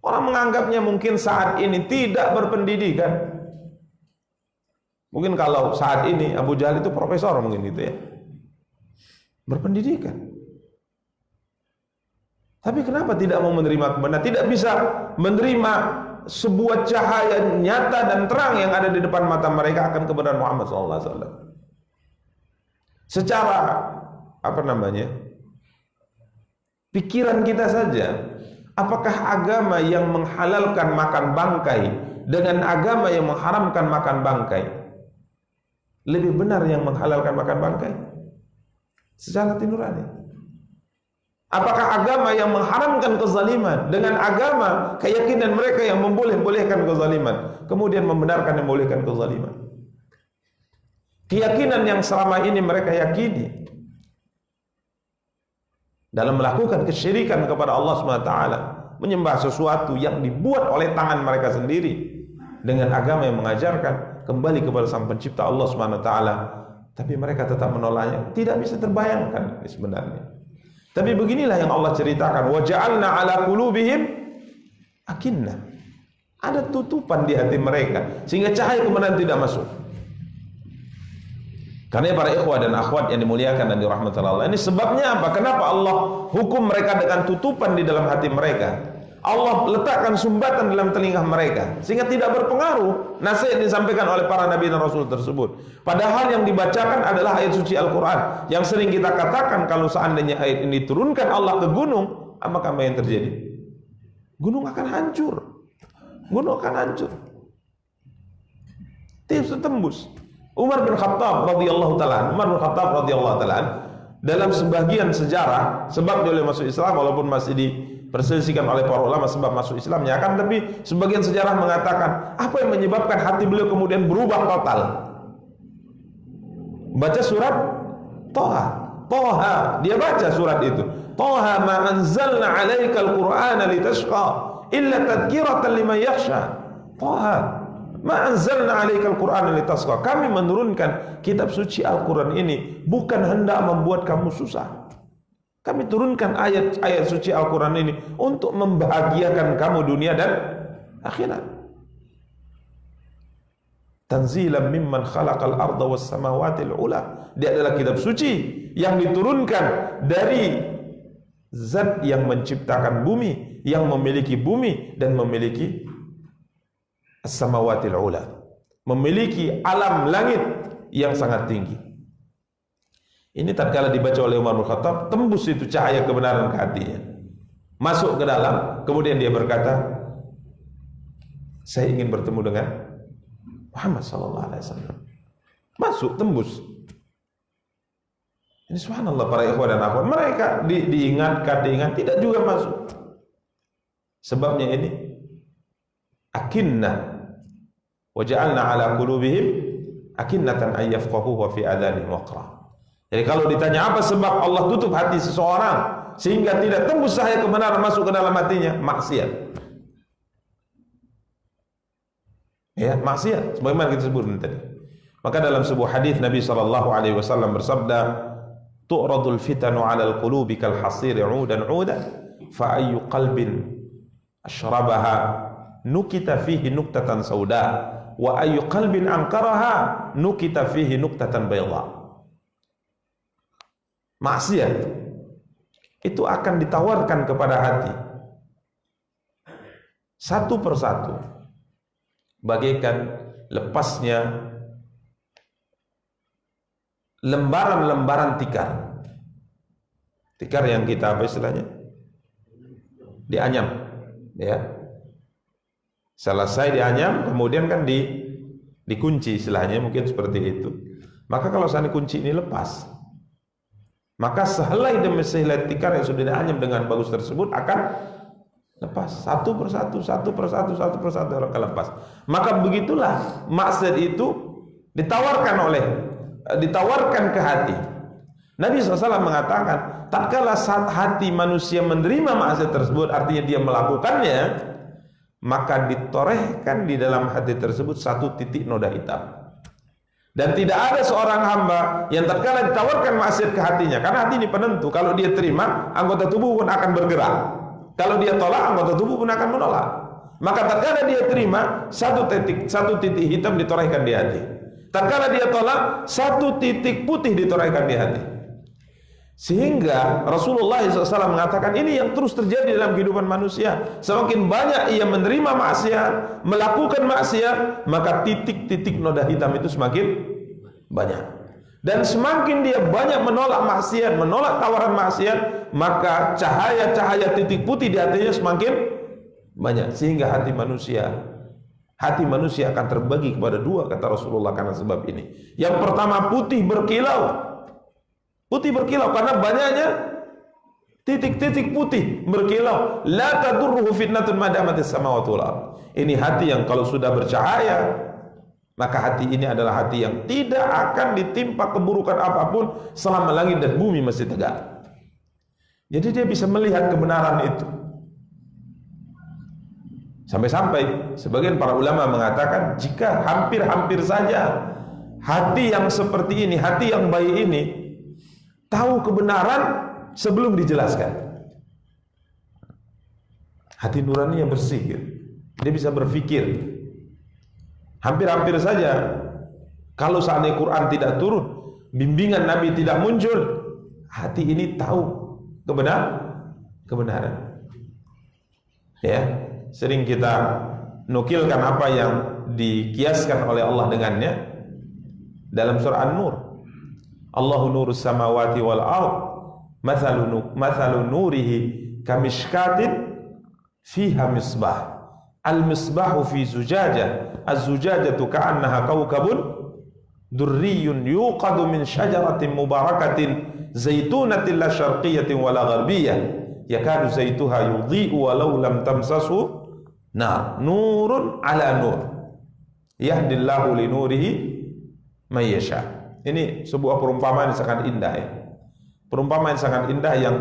orang menganggapnya mungkin saat ini tidak berpendidikan. Mungkin kalau saat ini Abu Jahal itu profesor mungkin gitu ya, berpendidikan. Tapi kenapa tidak mau menerima kebenaran? Tidak bisa menerima sebuah cahaya nyata dan terang yang ada di depan mata mereka akan kebenaran Muhammad SAW. Secara pikiran kita saja, apakah agama yang menghalalkan makan bangkai dengan agama yang mengharamkan makan bangkai lebih benar yang menghalalkan makan bangkai? Secara nurani. Apakah agama yang mengharamkan kezaliman dengan agama keyakinan mereka yang membolehkan kezaliman kemudian membenarkan yang membolehkan kezaliman? Keyakinan yang selama ini mereka yakini dalam melakukan kesyirikan kepada Allah SWT, menyembah sesuatu yang dibuat oleh tangan mereka sendiri dengan agama yang mengajarkan kembali kepada Sang Pencipta Allah SWT, tapi mereka tetap menolaknya. Tidak bisa terbayangkan sebenarnya. Tapi beginilah yang Allah ceritakan, wa ja'alna 'ala qulubihim akinnah. Ada tutupan di hati mereka sehingga cahaya kebenaran tidak masuk. Karena para ikhwah dan akhwat yang dimuliakan dan dirahmati Allah, ini sebabnya apa? Kenapa Allah hukum mereka dengan tutupan di dalam hati mereka? Allah letakkan sumbatan dalam telinga mereka sehingga tidak berpengaruh nasihat yang disampaikan oleh para nabi dan rasul tersebut. Padahal yang dibacakan adalah ayat suci Al-Quran yang sering kita katakan kalau seandainya ayat ini diturunkan Allah ke gunung, apa yang terjadi? Gunung akan hancur. Gunung akan hancur. Tidak tembus. Umar bin Khattab radhiyallahu taala dalam sebagian sejarah sebab dia masuk Islam walaupun masih diperselisihkan oleh para ulama sebab masuk Islamnya, akan tapi sebagian sejarah mengatakan apa yang menyebabkan hati beliau kemudian berubah total? Baca surat Toha. Toha, dia baca surat itu. Toha ma anzalna 'alaikal Qur'ana litashqa illa tadhkiratan liman yakhsha. Toha ma anzalna 'alaikal Qur'ana litashqa. Kami menurunkan kitab suci Al-Qur'an ini bukan hendak membuat kamu susah. Kami turunkan ayat-ayat suci Al-Qur'an ini untuk membahagiakan kamu dunia dan akhirat. Tanzilan mimman khalaqal arda was samawatil ula. Dia adalah kitab suci yang diturunkan dari zat yang menciptakan bumi, yang memiliki bumi dan memiliki as-samawatil ula, memiliki alam langit yang sangat tinggi. Ini tatkala dibaca oleh Umar bin Khattab, tembus itu cahaya kebenaran ke hatinya, masuk ke dalam. Kemudian dia berkata, saya ingin bertemu dengan Muhammad sallallahu alaihi wasallam. Masuk, tembus. Ini subhanallah para ikhwan dan akhwat, mereka diingat, tidak juga masuk. Sebabnya ini akinna wa ja'alna ala qulubihim akinnatan ay yafqahu wa fi adhanihim waqra. Jadi kalau ditanya apa sebab Allah tutup hati seseorang sehingga tidak tembus cahaya kebenaran masuk ke dalam hatinya, maksiat. Ya, maksiat sebagaimana kita sebutkan tadi. Maka dalam sebuah hadis Nabi sallallahu alaihi wasallam bersabda, tu'radul fitanu 'alal qulubi kal hasiri 'udan 'udan fa ayyu qalbin asyrabaha nukita fihi nuktatan sauda wa ayyu qalbin ankaraha nukita fihi nuktatan bayda. Maksiat itu akan ditawarkan kepada hati satu persatu bagaikan lepasnya lembaran-lembaran tikar. Tikar yang kita apa istilahnya? Dianyam, ya. Selesai dianyam, kemudian kan dikunci istilahnya, mungkin seperti itu. Maka kalau seandainya kunci ini lepas, maka sehelai demi sehelai tikar yang sudah dianyam dengan bagus tersebut akan lepas satu persatu akan lepas. Maka begitulah maksiat itu ditawarkan ke hati. Nabi SAW mengatakan, tatkala saat hati manusia menerima maksiat tersebut, artinya dia melakukannya, maka ditorehkan di dalam hati tersebut satu titik noda hitam. Dan tidak ada seorang hamba yang tatkala ditawarkan maksiat ke hatinya, karena hati ini penentu. Kalau dia terima, anggota tubuh pun akan bergerak. Kalau dia tolak, anggota tubuh pun akan menolak. Maka tatkala dia terima, satu titik hitam ditorehkan di hati. Tatkala dia tolak, satu titik putih ditorehkan di hati. Sehingga Rasulullah SAW mengatakan ini yang terus terjadi dalam kehidupan manusia. Semakin banyak ia menerima maksiat, melakukan maksiat, maka titik-titik noda hitam itu semakin banyak. Dan semakin dia banyak menolak maksiat, menolak tawaran maksiat, maka cahaya-cahaya titik putih di hatinya semakin banyak. Sehingga hati manusia akan terbagi kepada dua, kata Rasulullah, karena sebab ini. Yang pertama, putih berkilau karena banyaknya titik-titik putih berkilau. La tadurruhu fitnatun ma damatis samawati wal ardh. Ini hati yang kalau sudah bercahaya, maka hati ini adalah hati yang tidak akan ditimpa keburukan apapun selama langit dan bumi masih tegak. Jadi dia bisa melihat kebenaran itu. Sampai-sampai sebagian para ulama mengatakan, jika hampir-hampir saja hati yang seperti ini, hati yang baik ini tahu kebenaran sebelum dijelaskan, hati nurani yang bersih, dia bisa berpikir. Hampir-hampir saja kalau seandainya Quran tidak turun, bimbingan Nabi tidak muncul, hati ini tahu kebenaran. Ya, sering kita nukilkan apa yang dikiaskan oleh Allah dengannya dalam surah An-Nur. Allahu nurus samawati wal ard mathalu nurihi kamishkatin fiha misbah al-misbahu fi zujajah az-zujajatu ka'annaha kawkabun durriyun yuqadu min syajaratin mubarakatin zaitunatin la syarqiyatin wala gharbiyah yakadu zaituha yudhi'u walau lam tamsasu nar nurun ala nur yahdillahu li nurihi may yasha. Ini sebuah perumpamaan yang sangat indah, ya. Perumpamaan yang sangat indah yang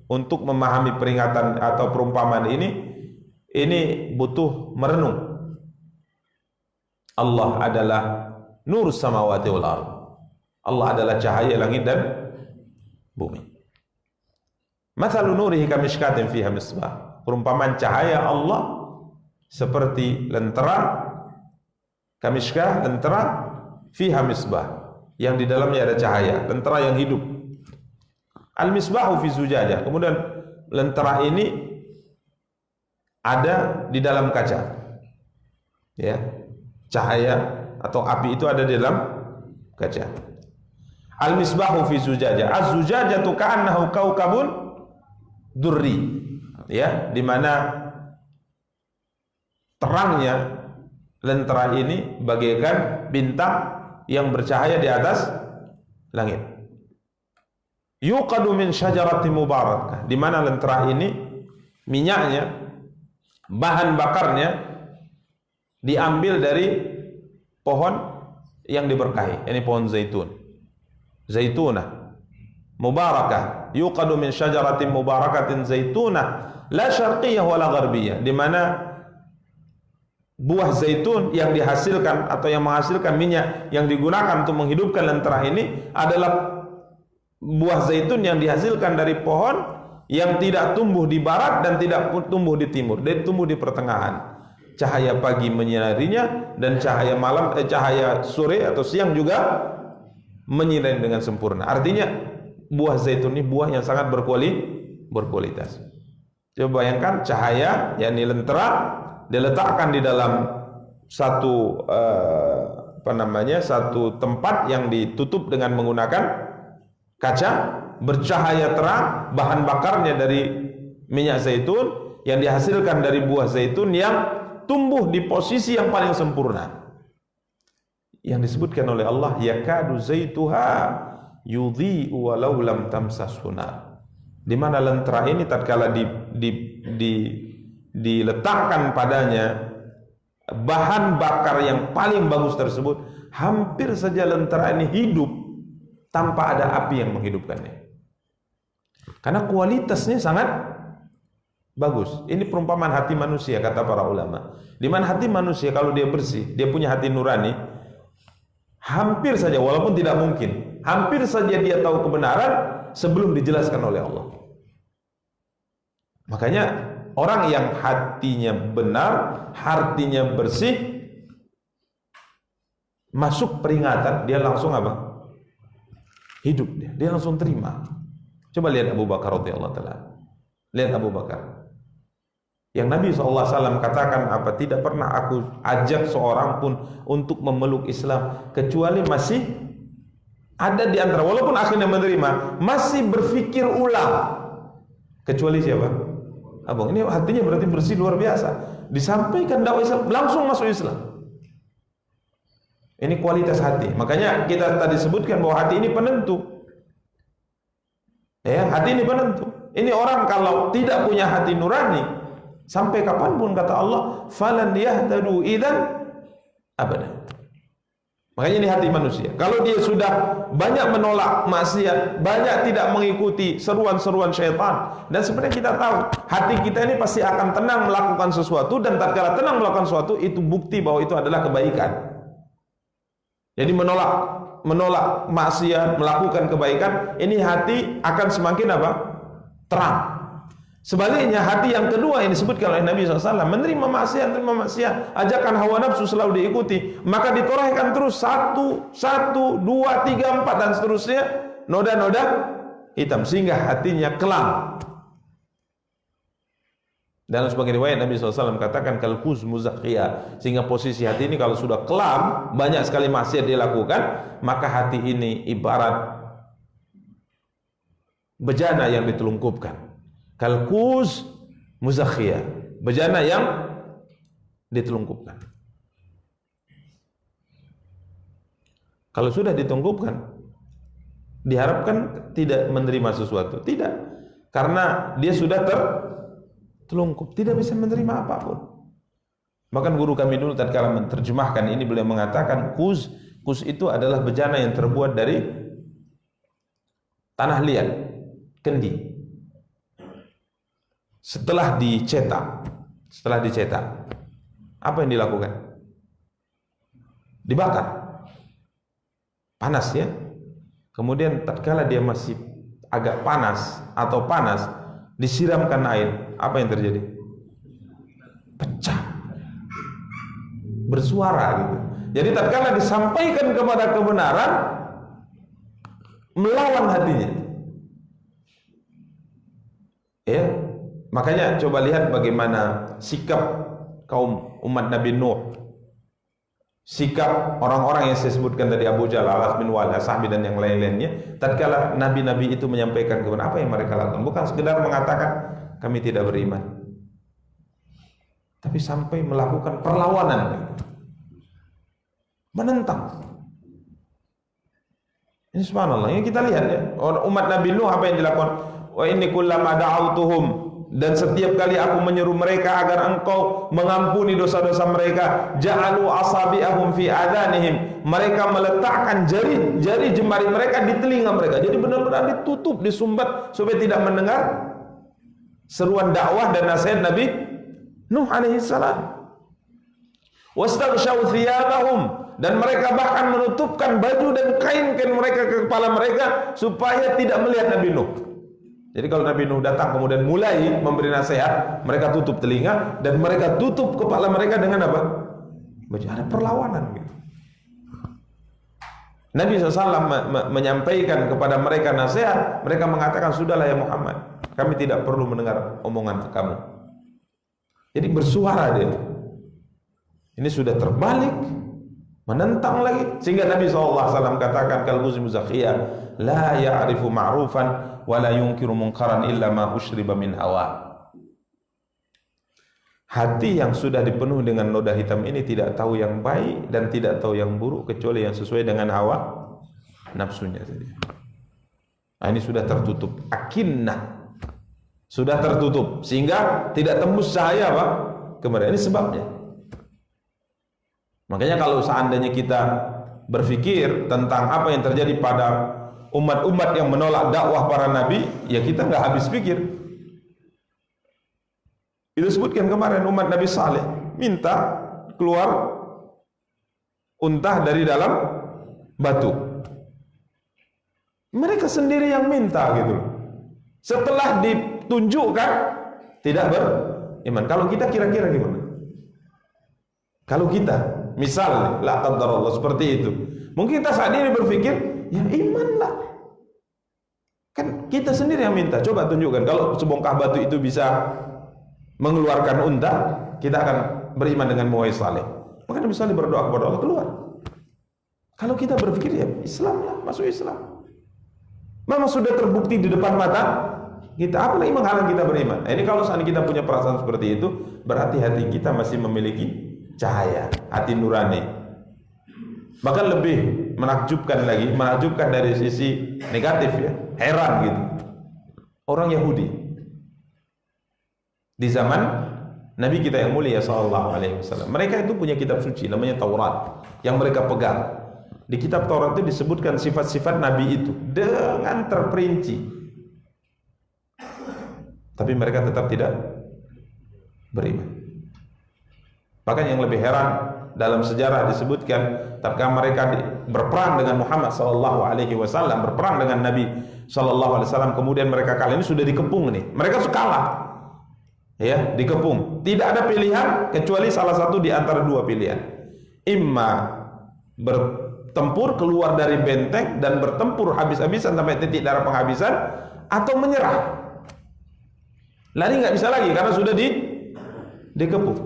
untuk memahami peringatan atau perumpamaan ini butuh merenung. Allah adalah nur samawati wal ardh. Allah adalah cahaya langit dan bumi. Mathalu nurihi kamishkatin fiha misbah. Perumpamaan cahaya Allah seperti lentera, kamishkah, lentera, fiha misbah, yang di dalamnya ada cahaya, lentera yang hidup. Al-misbahu fi zujajah. Kemudian lentera ini ada di dalam kaca. Ya. Cahaya atau api itu ada di dalam kaca. Al-misbahu fi zujajah. Az-zujajatu ka'annahu kaukabun durri. Ya, di mana terangnya lentera ini bagaikan bintang yang bercahaya di atas langit. Yuqadu min syajaratin mubarakah, di mana lentera ini minyaknya, bahan bakarnya diambil dari pohon yang diberkahi. Ini pohon zaitun, zaitunah mubarakah. Yuqadu min syajaratin mubarakatin zaitunah la syarqiyah wala gharbiyah, di mana buah zaitun yang dihasilkan atau yang menghasilkan minyak yang digunakan untuk menghidupkan lentera ini adalah buah zaitun yang dihasilkan dari pohon yang tidak tumbuh di barat dan tidak tumbuh di timur, dia tumbuh di pertengahan. Cahaya pagi menyinarinya dan cahaya malam, cahaya sore atau siang juga menyinari dengan sempurna. Artinya buah zaitun ini buah yang sangat berkualitas. Coba bayangkan cahaya, yakni lentera, diletakkan di dalam satu satu tempat yang ditutup dengan menggunakan kaca, bercahaya terang, bahan bakarnya dari minyak zaitun yang dihasilkan dari buah zaitun yang tumbuh di posisi yang paling sempurna, yang disebutkan oleh Allah, yakadu zaituha yudhi'u walau lam tamsashu nar, di mana lentera ini tatkala diletakkan padanya bahan bakar yang paling bagus tersebut, hampir saja lentera ini hidup tanpa ada api yang menghidupkannya, karena kualitasnya sangat bagus. Ini perumpamaan hati manusia, kata para ulama, di mana hati manusia kalau dia bersih, dia punya hati nurani, hampir saja, walaupun tidak mungkin, hampir saja dia tahu kebenaran sebelum dijelaskan oleh Allah. Makanya orang yang hatinya benar, hatinya bersih, masuk peringatan, dia langsung apa? Hidup dia langsung terima. Coba lihat Abu Bakar radhiyallahu taala. Lihat Abu Bakar. Yang Nabi SAW katakan apa? Tidak pernah aku ajak seorang pun untuk memeluk Islam kecuali masih ada di antara, walaupun akhirnya menerima, masih berpikir ulang. Kecuali siapa? Abang, ini hatinya berarti bersih luar biasa. Disampaikan dakwah Islam, langsung masuk Islam. Ini kualitas hati. Makanya kita tadi sebutkan bahwa hati ini penentu. Ya, hati ini penentu. Ini orang kalau tidak punya hati nurani, sampai kapanpun kata Allah, falan yahtadu idzan abada. Makanya ini hati manusia. Kalau dia sudah banyak menolak maksiat, banyak tidak mengikuti seruan-seruan syaitan, dan sebenarnya kita tahu hati kita ini pasti akan tenang melakukan sesuatu, dan tatkala tenang melakukan sesuatu itu bukti bahwa itu adalah kebaikan. Jadi menolak maksiat, melakukan kebaikan, ini hati akan semakin apa? Terang. Sebaliknya hati yang kedua yang disebutkan oleh Nabi SAW, menerima maksiat, ajakan hawa nafsu selalu diikuti, maka ditorehkan terus 1, 2, 3, 4 dan seterusnya, noda-noda hitam, sehingga hatinya kelam. Dalam sebagian riwayat Nabi SAW katakan kalkuz muzakhiyah, sehingga posisi hati ini kalau sudah kelam, banyak sekali maksiat dilakukan, maka hati ini ibarat bejana yang ditelungkupkan. Kalkuz muzakhiyah, bejana yang ditelungkupkan. Kalau sudah ditelungkupkan, diharapkan tidak menerima sesuatu, tidak, karena dia sudah tertelungkup, tidak bisa menerima apapun. Bahkan guru kami dulu tatkala menerjemahkan ini, beliau mengatakan kuz itu adalah bejana yang terbuat dari tanah liat, kendi. Setelah dicetak, apa yang dilakukan? Dibakar, panas ya. Kemudian tatkala dia masih agak panas atau panas, disiramkan air, apa yang terjadi? Pecah, bersuara gitu. Jadi tatkala disampaikan kepada kebenaran, melawan hatinya. Ya, makanya coba lihat bagaimana sikap kaum umat Nabi Nuh, sikap orang-orang yang saya sebutkan tadi, Abu Jahal, Al-As bin Wa'il, As-Sahbi dan yang lain-lainnya. Tatkala nabi-nabi itu menyampaikan kebenaran, apa yang mereka lakukan? Bukan sekedar mengatakan kami tidak beriman, tapi sampai melakukan perlawanan, menentang. Ini subhanallah, ini kita lihat ya, umat Nabi Nuh apa yang dilakukan? Wa inni kullama da'autuhum, dan setiap kali aku menyeru mereka agar engkau mengampuni dosa-dosa mereka, ja'alu asabi'ahum fi adhanihim, mereka meletakkan jari jemari mereka di telinga mereka. Jadi benar-benar ditutup, disumbat supaya tidak mendengar seruan dakwah dan nasihat Nabi Nuh alaihi salam. Wastaghshaw thiyabahum, dan mereka bahkan menutupkan baju dan kain-kain mereka ke kepala mereka supaya tidak melihat Nabi Nuh. Jadi kalau Nabi Nuh datang kemudian mulai memberi nasihat, mereka tutup telinga dan mereka tutup kepala mereka dengan apa? Baju. Ada perlawanan gitu. Nabi SAW menyampaikan kepada mereka nasihat, mereka mengatakan, sudahlah ya Muhammad, kami tidak perlu mendengar omongan kamu. Jadi bersuara dia. Ini sudah terbalik, menentang lagi, sehingga Nabi SAW katakan, kalbuzi muzakhiyah, la ya'rifu ma'rufan wa la yunkiru munkaran illa ma ushriba min hawa. Hati yang sudah dipenuhi dengan noda hitam ini tidak tahu yang baik dan tidak tahu yang buruk kecuali yang sesuai dengan hawa nafsunya saja. Nah, ini sudah tertutup, akinnah sudah tertutup sehingga tidak tembus cahaya apa? Kemudian ini sebabnya. Makanya kalau seandainya kita berpikir tentang apa yang terjadi pada umat-umat yang menolak dakwah para nabi, ya kita nggak habis pikir. Itu sebutkan kemarin umat Nabi Saleh minta keluar unta dari dalam batu. Mereka sendiri yang minta gitu. Setelah ditunjukkan tidak beriman. Kalau kita kira-kira gimana? Kalau kita misal la qadarullah seperti itu, mungkin kita saat ini berpikir ya imanlah. Kan kita sendiri yang minta. Coba tunjukkan kalau sebongkah batu itu bisa mengeluarkan unta, kita akan beriman dengan Muhammad Saleh. Maka Nabi Saleh berdoa kepada Allah keluar. Kalau kita berpikir ya Islam lah, masuk Islam. Memang sudah terbukti di depan mata kita, apa lagi menghalang kita beriman? Nah, ini kalau saat kita punya perasaan seperti itu, berarti hati kita masih memiliki cahaya, hati nurani. Bahkan lebih menakjubkan lagi, menakjubkan dari sisi negatif ya, heran gitu. Orang Yahudi di zaman Nabi kita yang mulia sallallahu alaihi wasallam, mereka itu punya kitab suci namanya Taurat yang mereka pegang. Di kitab Taurat itu disebutkan sifat-sifat Nabi itu dengan terperinci. Tapi mereka tetap tidak beriman. Bahkan yang lebih heran, dalam sejarah disebutkan tatkala mereka berperang dengan Muhammad sallallahu alaihi wasallam, berperang dengan Nabi sallallahu alaihi wasallam, kemudian mereka kali ini sudah dikepung nih. Mereka sudah kalah. Ya, dikepung. Tidak ada pilihan kecuali salah satu di antara dua pilihan. Imma bertempur keluar dari benteng dan bertempur habis-habisan sampai titik darah penghabisan, atau menyerah. Lari nggak bisa lagi karena sudah dikepung.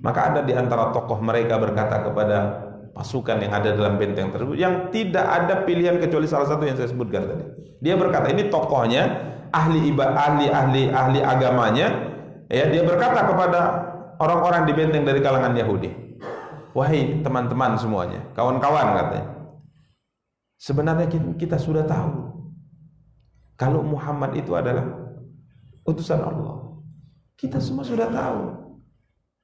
Maka ada di antara tokoh mereka berkata kepada pasukan yang ada dalam benteng tersebut, yang tidak ada pilihan kecuali salah satu yang saya sebutkan tadi. Dia berkata, ini tokohnya ahli agamanya, ya, dia berkata kepada orang-orang di benteng dari kalangan Yahudi, wahai teman-teman semuanya, kawan-kawan, katanya, sebenarnya kita sudah tahu kalau Muhammad itu adalah utusan Allah. Kita semua sudah tahu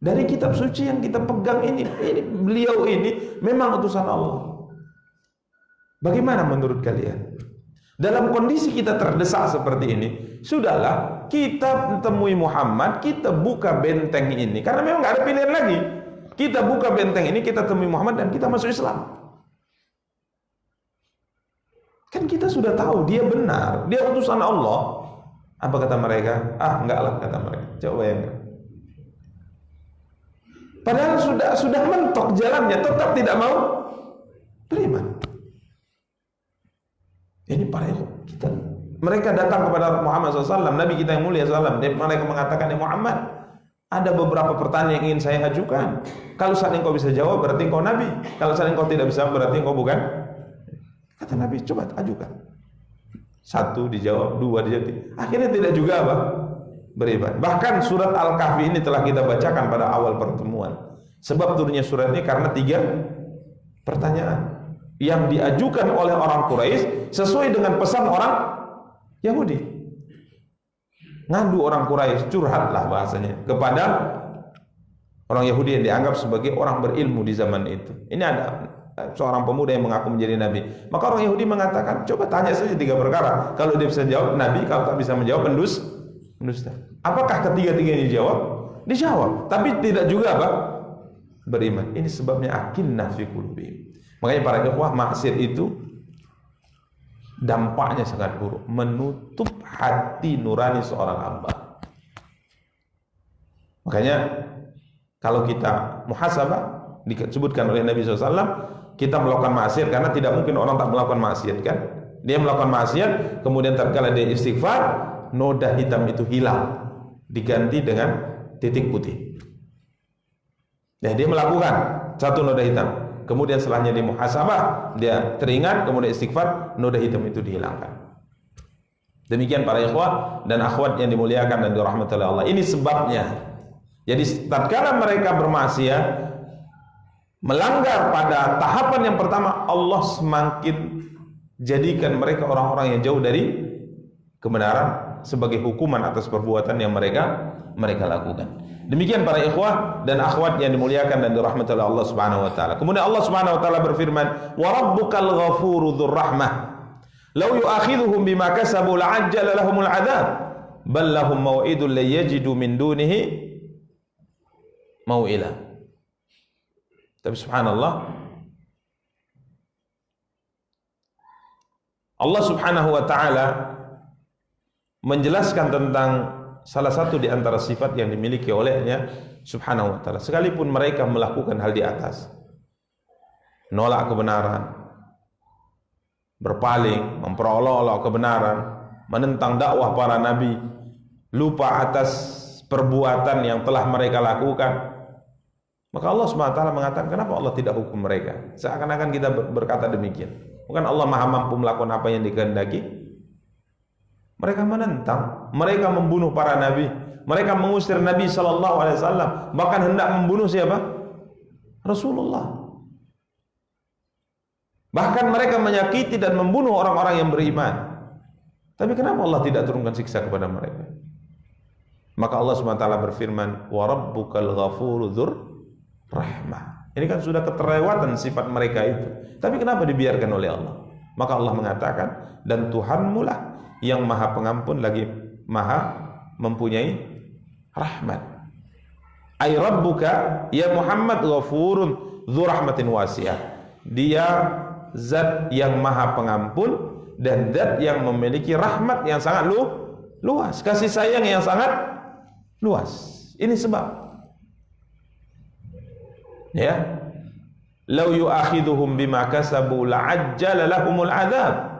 dari kitab suci yang kita pegang ini beliau ini memang utusan Allah. Bagaimana menurut kalian? Dalam kondisi kita terdesak seperti ini, sudahlah kita temui Muhammad, kita buka benteng ini, karena memang nggak ada pilihan lagi. Kita buka benteng ini, kita temui Muhammad dan kita masuk Islam. Kan kita sudah tahu dia benar, dia utusan Allah. Apa kata mereka? Enggak lah, kata mereka. Coba bayangkan. Padahal sudah mentok jalannya, tetap tidak mau beriman. Ini para kita. Mereka datang kepada Muhammad SAW, Nabi kita yang mulia SAW. Mereka mengatakan, ya Muhammad, ada beberapa pertanyaan yang ingin saya ajukan. Kalau saat engkau bisa jawab, berarti engkau Nabi. Kalau saat engkau tidak bisa, berarti engkau bukan. Kata Nabi, coba ajukan. 1 dijawab, 2 dijawab. Akhirnya tidak juga apa? Beriman. Bahkan surat Al-Kahfi ini telah kita bacakan pada awal pertemuan. Sebab turunnya surat ini karena 3 pertanyaan yang diajukan oleh orang Quraisy sesuai dengan pesan orang Yahudi. Ngadu orang Quraisy, curhatlah bahasanya kepada orang Yahudi yang dianggap sebagai orang berilmu di zaman itu. Ini ada seorang pemuda yang mengaku menjadi nabi. Maka orang Yahudi mengatakan, coba tanya saja 3 perkara. Kalau dia bisa jawab, nabi. Kalau tak bisa menjawab, pendusta. Apakah ketiga-tiganya dijawab? Dijawab, tapi tidak juga apa? Beriman. Ini sebabnya akinnah fi qulubihim. Makanya para ikhwah, maksiat itu dampaknya sangat buruk, menutup hati nurani seorang hamba. Makanya kalau kita muhasabah, disebutkan oleh Nabi SAW, kita melakukan maksiat karena tidak mungkin orang tak melakukan maksiat, kan? Dia melakukan maksiat, kemudian tatkala dia istighfar, noda hitam itu hilang, diganti dengan titik putih. Nah, dia melakukan 1 noda hitam. Kemudian setelahnya dia muhasabah, dia teringat, kemudian istighfar, noda hitam itu dihilangkan. Demikian para ikhwah dan akhwat yang dimuliakan dan dirahmati oleh Allah. Ini sebabnya. Jadi tatkala mereka bermaksiat, melanggar pada tahapan yang pertama, Allah semakin jadikan mereka orang-orang yang jauh dari kebenaran sebagai hukuman atas perbuatan yang mereka lakukan. Demikian para ikhwah dan akhwat yang dimuliakan dan dirahmati oleh Allah Subhanahu wa taala. Kemudian Allah Subhanahu wa taala berfirman, "Wa rabbukal ghafuru dzur rahmah. Law yu'akhidhuhum bima kasabu la'ajjala lahumul 'adzab, bal lahum maw'idun la yajidu min dunihi mau'ila." Tapi subhanallah, Allah Subhanahu wa taala menjelaskan tentang salah satu di antara sifat yang dimiliki olehnya Subhanahu wa taala. Sekalipun mereka melakukan hal di atas, nolak kebenaran, berpaling, memperolok-olok kebenaran, menentang dakwah para nabi, lupa atas perbuatan yang telah mereka lakukan, maka Allah SWT mengatakan, kenapa Allah tidak hukum mereka? Seakan-akan kita berkata demikian. Bukan Allah maha mampu melakukan apa yang dikehendaki? Mereka menentang, mereka membunuh para nabi, mereka mengusir Nabi SAW, bahkan hendak membunuh siapa? Rasulullah. Bahkan mereka menyakiti dan membunuh orang-orang yang beriman. Tapi kenapa Allah tidak turunkan siksa kepada mereka? Maka Allah SWT berfirman, "Wa rabbukal ghafuru dzur rahmah." Ini kan sudah keterlewatan sifat mereka itu. Tapi kenapa dibiarkan oleh Allah? Maka Allah mengatakan, dan Tuhanmu lah yang maha pengampun lagi maha mempunyai rahmat. Ay rabbuka ya Muhammad ghafurun dzu rahmatin wasi'ah. Dia zat yang maha pengampun dan zat yang memiliki rahmat yang sangat luas, kasih sayang yang sangat luas. Ini sebab, ya, law yu'akhidhuhum bima kasabu la'ajjala lahumul 'adzab.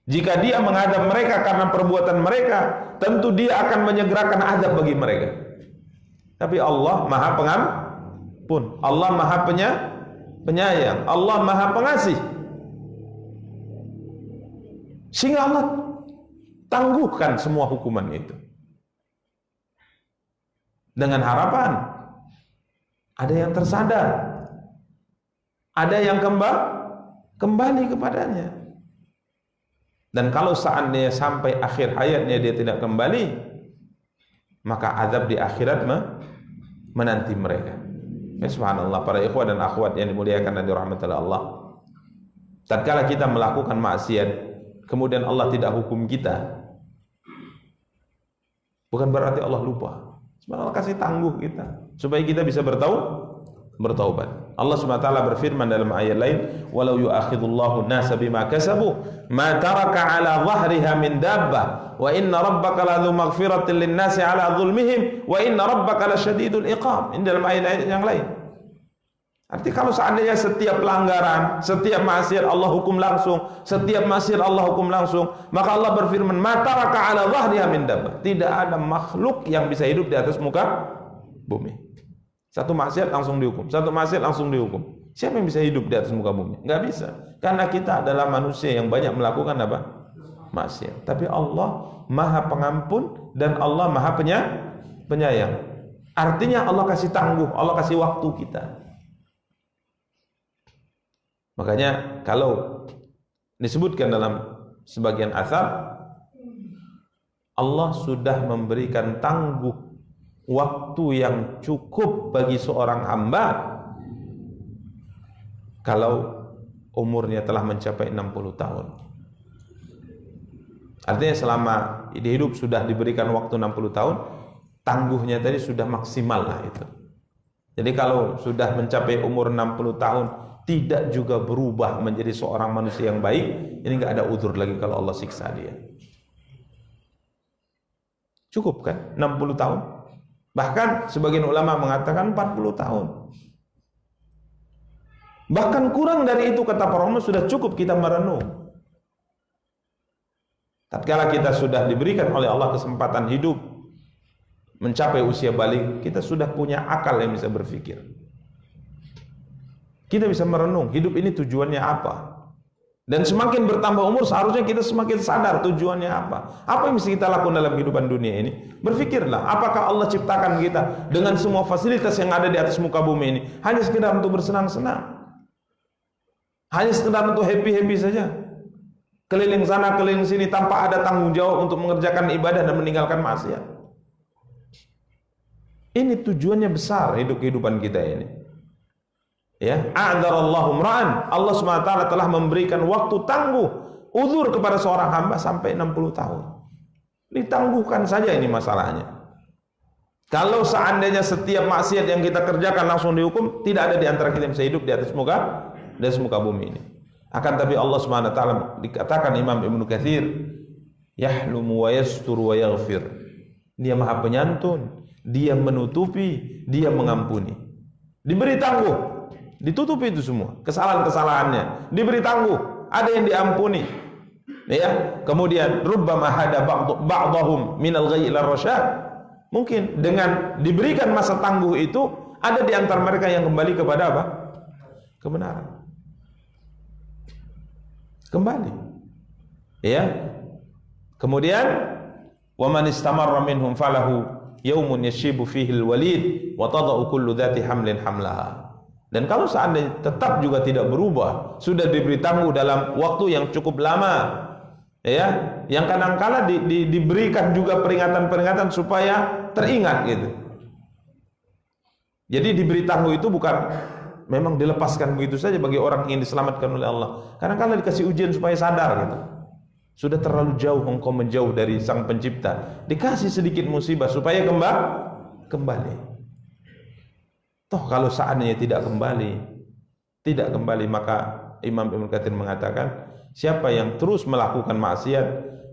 Jika dia menghadap mereka karena perbuatan mereka, tentu dia akan menyegerakan azab bagi mereka. Tapi Allah maha pengampun, Allah maha penyayang, Allah maha pengasih, sehingga Allah tangguhkan semua hukuman itu dengan harapan ada yang tersadar, ada yang kembali kepadanya. Dan kalau seandainya sampai akhir hayatnya dia tidak kembali, maka azab di akhirat menanti mereka. Ya, subhanallah para ikhwah dan akhwat yang dimuliakan dan dirahmati oleh Allah. Tatkala kita melakukan maksiat, kemudian Allah tidak hukum kita, bukan berarti Allah lupa. Sebenarnya Allah kasih tangguh kita supaya kita bisa bertaubat. Allah Subhanahu wa taala berfirman dalam ayat lain, "Walau yu'akhidullahu an-nasa bima kasabu, ma taraka 'ala dhahriha min dabbah, wa inna rabbaka ladzu maghfiratin lin-nasi 'ala dzulmihim, wa inna rabbaka lasyadidul iqab." Ini dalam ayat-ayat yang lain. Arti kalau seandainya setiap pelanggaran, setiap maksiat Allah hukum langsung, setiap maksiat Allah hukum langsung, maka Allah berfirman, "Ma taraka 'ala dhahriha min dabbah." Tidak ada makhluk yang bisa hidup di atas muka bumi. Satu maksiat langsung dihukum, satu maksiat langsung dihukum. Siapa yang bisa hidup di atas muka bumi? Enggak bisa. Karena kita adalah manusia yang banyak melakukan apa? Maksiat. Tapi Allah Maha Pengampun dan Allah Maha Penyayang. Artinya Allah kasih tangguh, Allah kasih waktu kita. Makanya kalau disebutkan dalam sebagian atsar, Allah sudah memberikan tangguh waktu yang cukup bagi seorang hamba kalau umurnya telah mencapai 60 tahun. Artinya selama hidup sudah diberikan waktu 60 tahun, tangguhnya tadi sudah maksimal lah itu. Jadi kalau sudah mencapai umur 60 tahun tidak juga berubah menjadi seorang manusia yang baik, ini enggak ada uzur lagi kalau Allah siksa dia. Cukup kan 60 tahun? Bahkan sebagian ulama mengatakan 40 tahun. Bahkan kurang dari itu kata para ulama sudah cukup kita merenung. Tatkala kita sudah diberikan oleh Allah kesempatan hidup mencapai usia balik, kita sudah punya akal yang bisa berpikir. Kita bisa merenung, hidup ini tujuannya apa? Dan semakin bertambah umur seharusnya kita semakin sadar tujuannya apa. Apa yang mesti kita lakukan dalam kehidupan dunia ini? Berpikirlah, apakah Allah ciptakan kita dengan semua fasilitas yang ada di atas muka bumi ini hanya sekedar untuk bersenang-senang? Hanya sekedar untuk happy-happy saja? Keliling sana, keliling sini tanpa ada tanggung jawab untuk mengerjakan ibadah dan meninggalkan maksiat. Ini tujuannya besar hidup kehidupan kita ini. Ya, a'dzarallahu mra'an. Allah SWT telah memberikan waktu tangguh uzur kepada seorang hamba sampai 60 tahun. Ditangguhkan saja ini masalahnya. Kalau seandainya setiap maksiat yang kita kerjakan langsung dihukum, tidak ada di antara kita yang bisa hidup di atas muka bumi ini. Akan tapi Allah SWT dikatakan Imam Ibnu Katsir, yahlumu wa yasturu wa yaghfir. Dia Maha Penyantun, Dia menutupi, Dia mengampuni. Diberi tangguh, ditutupi itu semua kesalahan-kesalahannya, diberi tangguh, ada yang diampuni. Ya, kemudian rubbama hada ba'dahum minal ghayyi ila rasyad. Mungkin dengan diberikan masa tangguh itu ada di antara mereka yang kembali kepada apa? Kebenaran. Kembali. Ya. Kemudian wa man istamarra minhum falahu yaumun yashibu fihi alwalid wa tadau kullu dhati hamlin hamlaha. Dan kalau seandainya tetap juga tidak berubah, sudah diberi tangguh dalam waktu yang cukup lama, ya, yang kadang-kala diberikan juga peringatan-peringatan supaya teringat gitu. Jadi diberi tangguh itu bukan memang dilepaskan begitu saja bagi orang yang ingin diselamatkan oleh Allah. Kadang-kala dikasih ujian supaya sadar gitu. Sudah terlalu jauh engkau menjauh dari Sang Pencipta. Dikasih sedikit musibah supaya kembali. Toh kalau seandainya tidak kembali, maka Imam Ibnu Katsir mengatakan, siapa yang terus melakukan maksiat,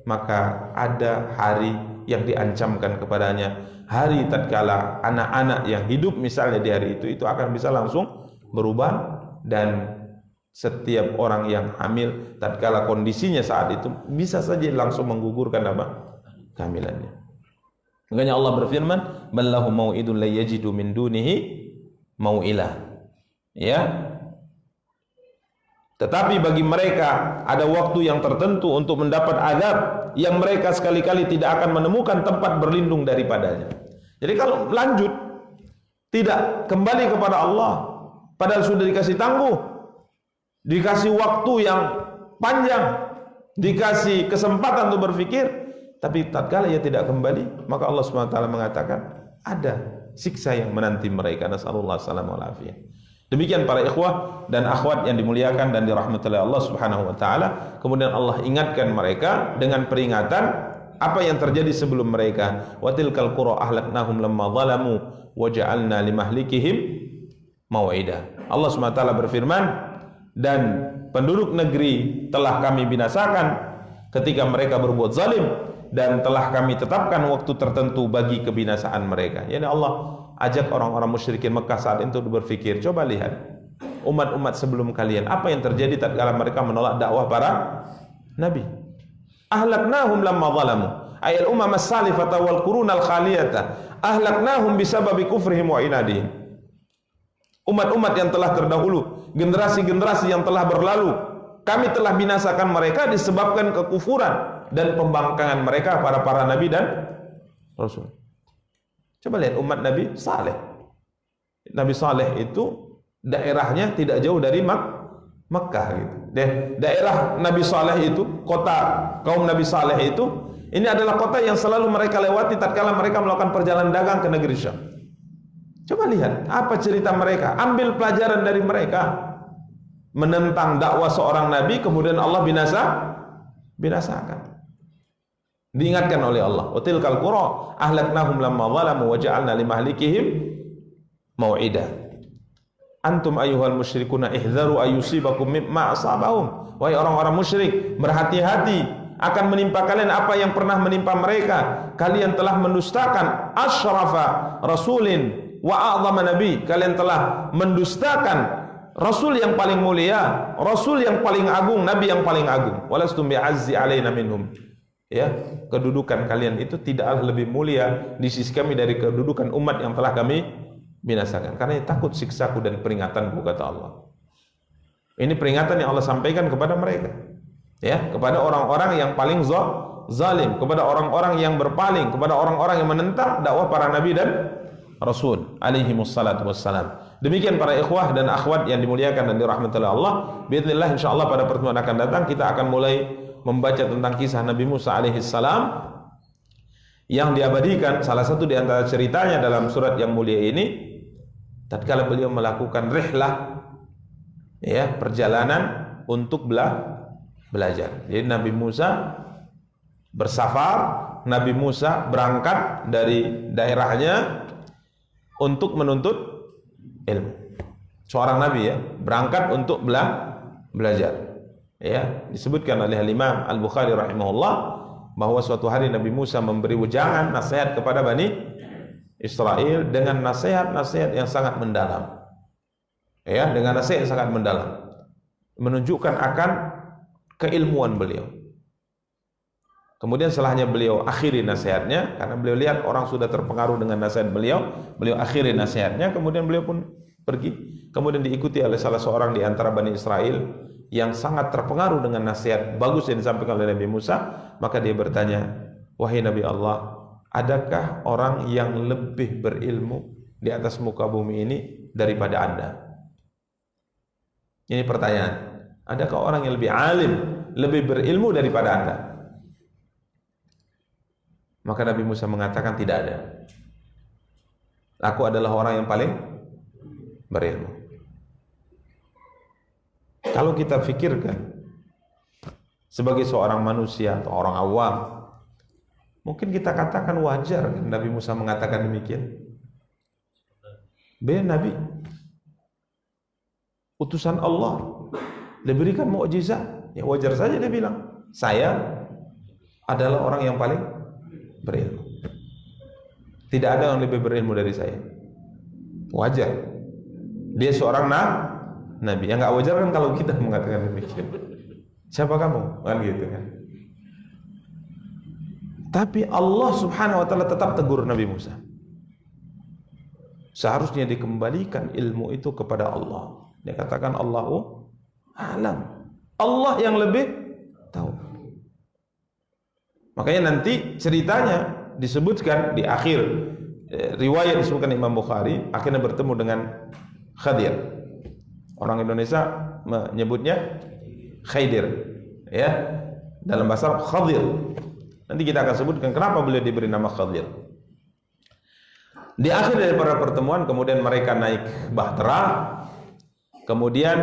maka ada hari yang diancamkan kepadanya. Hari tatkala anak-anak yang hidup misalnya di hari itu akan bisa langsung berubah, dan setiap orang yang hamil tatkala kondisinya saat itu bisa saja langsung menggugurkan apa? Kehamilannya. Makanya Allah berfirman, ballahu mau'idun la yajidu min dunihi mau'ilah. Ya. Tetapi bagi mereka ada waktu yang tertentu untuk mendapat azab yang mereka sekali-kali tidak akan menemukan tempat berlindung daripadanya. Jadi kalau lanjut tidak kembali kepada Allah, padahal sudah dikasih tangguh, dikasih waktu yang panjang, dikasih kesempatan untuk berpikir, tapi tatkala ia tidak kembali, maka Allah SWT mengatakan ada siksa yang menanti mereka. Nasallallahu alaihi wasallam. Demikian para ikhwah dan akhwat yang dimuliakan dan dirahmati oleh Allah Subhanahu wa taala. Kemudian Allah ingatkan mereka dengan peringatan apa yang terjadi sebelum mereka. Wa tilkal qura ahlaknahum lamma zalamu wa ja'alna limahlikihim mau'ida. Allah Subhanahu wa taala berfirman, dan penduduk negeri telah kami binasakan ketika mereka berbuat zalim, dan telah kami tetapkan waktu tertentu bagi kebinasaan mereka. Yani Allah ajak orang-orang musyrikin Mekah saat itu berpikir, coba lihat umat-umat sebelum kalian, apa yang terjadi tatkala mereka menolak dakwah para nabi. Ahlaknahum lamma zalamu, ayat umam as-salifata wal qurunal khaliyata ahlaknahum bisababi kufrihim wa inadihim. Umat-umat yang telah terdahulu, generasi-generasi yang telah berlalu, kami telah binasakan mereka disebabkan kekufuran dan pembangkangan mereka para nabi dan rasul. Coba lihat umat Nabi Saleh. Nabi Saleh itu daerahnya tidak jauh dari Makkah gitu. Daerah Nabi Saleh itu, kota kaum Nabi Saleh itu, ini adalah kota yang selalu mereka lewati tatkala mereka melakukan perjalanan dagang ke negeri Syam. Coba lihat apa cerita mereka, ambil pelajaran dari mereka. Menentang dakwah seorang nabi, kemudian Allah binasakan. Diingatkan oleh Allah, wa tilkal qura ahlaknahum lamma zalamu wa ja'alna limahlikihim mau'ida. Antum ayyuhal musyrikuna ihdharu ayyusibakum mimma asabahum. Wahai orang-orang musyrik, berhati-hati akan menimpa kalian apa yang pernah menimpa mereka. Kalian telah mendustakan asyrafa rasulin wa a'zama nabi. Kalian telah mendustakan rasul yang paling mulia, rasul yang paling agung, nabi yang paling agung. Walastum bi'azzi alaina minhum. Ya, kedudukan kalian itu tidaklah lebih mulia di sisi kami dari kedudukan umat yang telah kami binasakan, karena takut siksaku dan peringatanku, kata Allah. Ini peringatan yang Allah sampaikan kepada mereka, ya, kepada orang-orang yang paling zalim, kepada orang-orang yang berpaling, kepada orang-orang yang menentang dakwah para nabi dan rasul alaihi wassalatu wassalam. Demikian para ikhwah dan akhwat yang dimuliakan dan dirahmati oleh Allah. Bismillah, insyaallah pada pertemuan akan datang kita akan mulai membaca tentang kisah Nabi Musa alaihissalam yang diabadikan. Salah satu di antara ceritanya dalam surat yang mulia ini, tatkala beliau melakukan rihlah, ya, perjalanan untuk belajar. Jadi Nabi Musa bersafar, Nabi Musa berangkat dari daerahnya untuk menuntut ilmu. Seorang nabi, ya, berangkat untuk belajar. Ya, disebutkan oleh Imam Al-Bukhari rahimahullah bahwa suatu hari Nabi Musa memberi ujangan nasihat kepada Bani Israel dengan nasihat-nasihat yang sangat mendalam. Ya, dengan nasihat yang sangat mendalam, menunjukkan akan keilmuan beliau. Kemudian setelahnya beliau akhiri nasihatnya, karena beliau lihat orang sudah terpengaruh dengan nasihat beliau, beliau akhiri nasihatnya, kemudian beliau pun pergi. Kemudian diikuti oleh salah seorang di antara Bani Israel yang sangat terpengaruh dengan nasihat bagus yang disampaikan oleh Nabi Musa. Maka dia bertanya, wahai Nabi Allah, adakah orang yang lebih berilmu di atas muka bumi ini daripada Anda? Ini pertanyaan. Adakah orang yang lebih alim, lebih berilmu daripada Anda? Maka Nabi Musa mengatakan, tidak ada. Aku adalah orang yang paling berilmu. Kalau kita pikirkan sebagai seorang manusia atau orang awam, mungkin kita katakan wajar Nabi Musa mengatakan demikian. Nabi, utusan Allah, diberikan mukjizat, ya wajar saja dia bilang, saya adalah orang yang paling berilmu. Tidak ada yang lebih berilmu dari saya. Wajar. Dia seorang nabi. Yang nggak wajar kan kalau kita mengatakan demikian. Siapa kamu? Kan gitu kan. Tapi Allah Subhanahu wa taala tetap tegur Nabi Musa. Seharusnya dikembalikan ilmu itu kepada Allah. Dia katakan Allahu a'lam. Allah yang lebih tahu. Makanya nanti ceritanya disebutkan di akhir riwayat disebutkan Imam Bukhari, akhirnya bertemu dengan Khadir. Orang Indonesia menyebutnya Khidir, ya. Dalam bahasa Arab Khadir. Nanti kita akan sebutkan kenapa beliau diberi nama Khadir. Di akhir daripada pertemuan kemudian mereka naik bahtera, Kemudian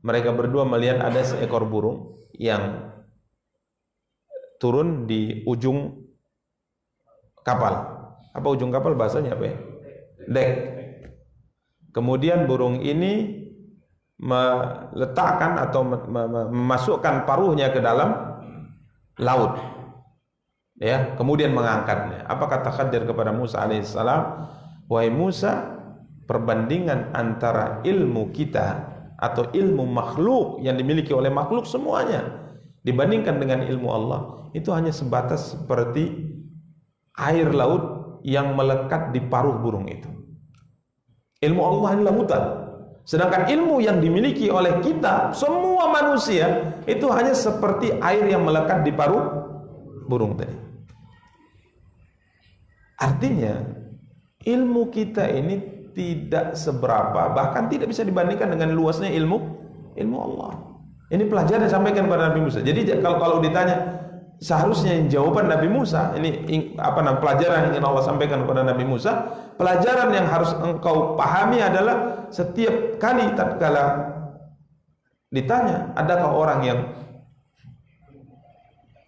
mereka berdua melihat ada seekor burung yang turun di ujung kapal. Apa ujung kapal bahasanya apa ya? Dek. Kemudian burung ini meletakkan atau memasukkan paruhnya ke dalam laut. Ya, kemudian mengangkatnya. Apa kata Khadir kepada Musa alaihissalam? Wahai Musa, perbandingan antara ilmu kita atau ilmu makhluk yang dimiliki oleh makhluk semuanya dibandingkan dengan ilmu Allah, itu hanya sebatas seperti air laut yang melekat di paruh burung itu. Ilmu Allah ini lautan. Sedangkan ilmu yang dimiliki oleh kita, semua manusia, itu hanya seperti air yang melekat di paruh burung tadi. Artinya, ilmu kita ini tidak seberapa, bahkan tidak bisa dibandingkan dengan luasnya ilmu Allah. Ini pelajaran yang disampaikan kepada Nabi Musa. Jadi kalau ditanya, seharusnya jawaban Nabi Musa, ini pelajaran yang ingin Allah sampaikan kepada Nabi Musa, pelajaran yang harus engkau pahami adalah setiap kali tatkala ditanya, adakah orang yang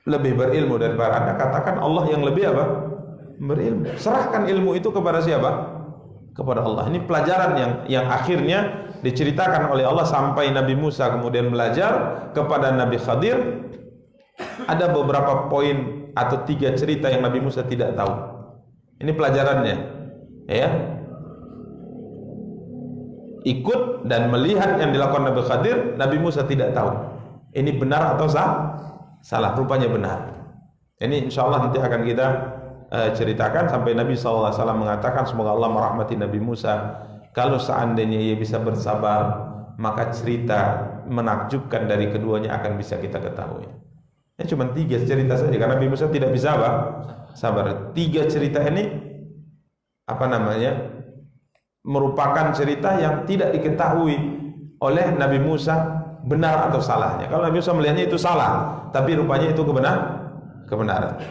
lebih berilmu daripada Anda, katakan Allah yang lebih apa? Berilmu. Serahkan ilmu itu kepada siapa? Kepada Allah. Ini pelajaran yang akhirnya diceritakan oleh Allah sampai Nabi Musa kemudian belajar kepada Nabi Khadir. Ada beberapa poin atau 3 cerita yang Nabi Musa tidak tahu. Ini pelajarannya, ya. Ikut dan melihat yang dilakukan Nabi Khadir, Nabi Musa tidak tahu. Ini benar atau salah? Rupanya benar. Ini insya Allah nanti akan kita ceritakan sampai Nabi SAW mengatakan, semoga Allah merahmati Nabi Musa, kalau seandainya ia bisa bersabar, maka cerita menakjubkan dari keduanya akan bisa kita ketahui. Ini cuma 3 cerita saja karena Nabi Musa tidak bisa sabar. 3 cerita ini merupakan cerita yang tidak diketahui oleh Nabi Musa benar atau salahnya. Kalau Nabi Musa melihatnya itu salah, tapi rupanya itu kebenaran.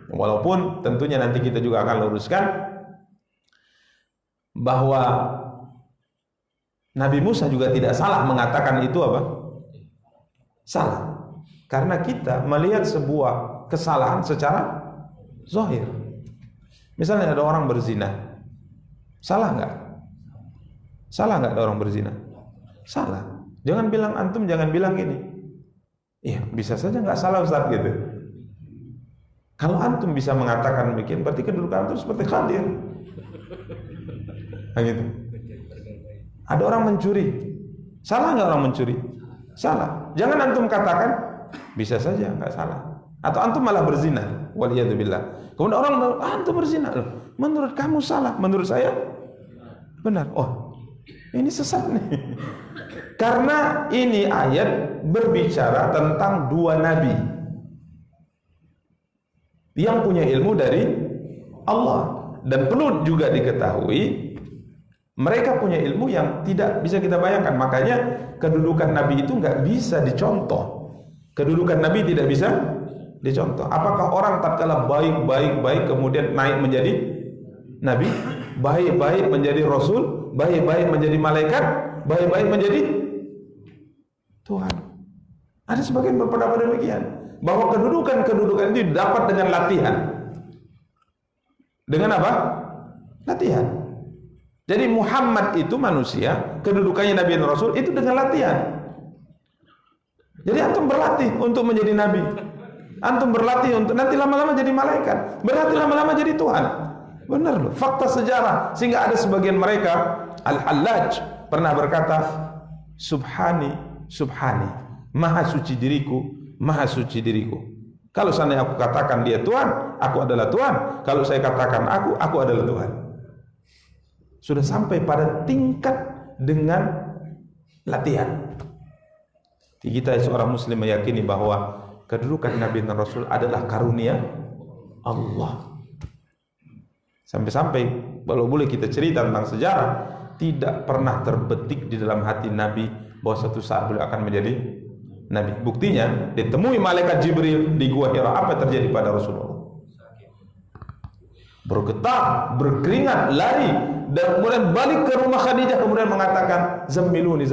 Walaupun tentunya nanti kita juga akan luruskan bahwa Nabi Musa juga tidak salah mengatakan itu salah. Karena kita melihat sebuah kesalahan secara zahir. Misalnya ada orang berzina, salah nggak? Salah nggak ada orang berzina? Salah. Jangan bilang antum, jangan bilang gini. Iya, bisa saja nggak salah Ustaz gitu. Kalau antum bisa mengatakan demikian, berarti kedudukan antum seperti Khadir. Nah, gitu. Ada orang mencuri, salah nggak orang mencuri? Salah. Jangan antum katakan bisa saja nggak salah. Atau antum malah berzina, waliyadzubillah. Kemudian orang antum berzina, loh, menurut kamu salah, menurut saya benar. Oh, ini sesat nih. Karena ini ayat berbicara tentang 2 nabi yang punya ilmu dari Allah, dan perlu juga diketahui mereka punya ilmu yang tidak bisa kita bayangkan. Makanya kedudukan nabi itu nggak bisa dicontoh. Kedudukan nabi tidak bisa dicontoh. Apakah orang tatkala baik kemudian naik menjadi nabi, baik menjadi rasul, baik menjadi malaikat, baik menjadi Tuhan? Ada sebagian berpendapat demikian, bahwa kedudukan itu dapat dengan latihan. Dengan apa? Latihan. Jadi Muhammad itu manusia, kedudukannya Nabi dan Rasul itu dengan latihan. Jadi antum berlatih untuk menjadi nabi, antum berlatih untuk nanti lama-lama jadi malaikat, berlatih lama-lama jadi Tuhan. Benar loh, fakta sejarah. Sehingga ada sebagian mereka, Al-Hallaj pernah berkata, Subhani, maha suci diriku. Kalau seandainya aku katakan dia Tuhan, aku adalah Tuhan. Kalau saya katakan aku adalah Tuhan. Sudah sampai pada tingkat dengan latihan. Kita seorang muslim meyakini bahwa kedudukan Nabi dan Rasul adalah karunia Allah. Sampai-sampai kalau boleh kita cerita tentang sejarah, tidak pernah terbetik di dalam hati Nabi bahwa suatu saat beliau akan menjadi Nabi. Buktinya ditemui malaikat Jibril di Gua Hira. Apa terjadi pada Rasulullah? bergetar, berkeringat, lari, dan kemudian balik ke rumah Khadijah, kemudian mengatakan, zammiluni,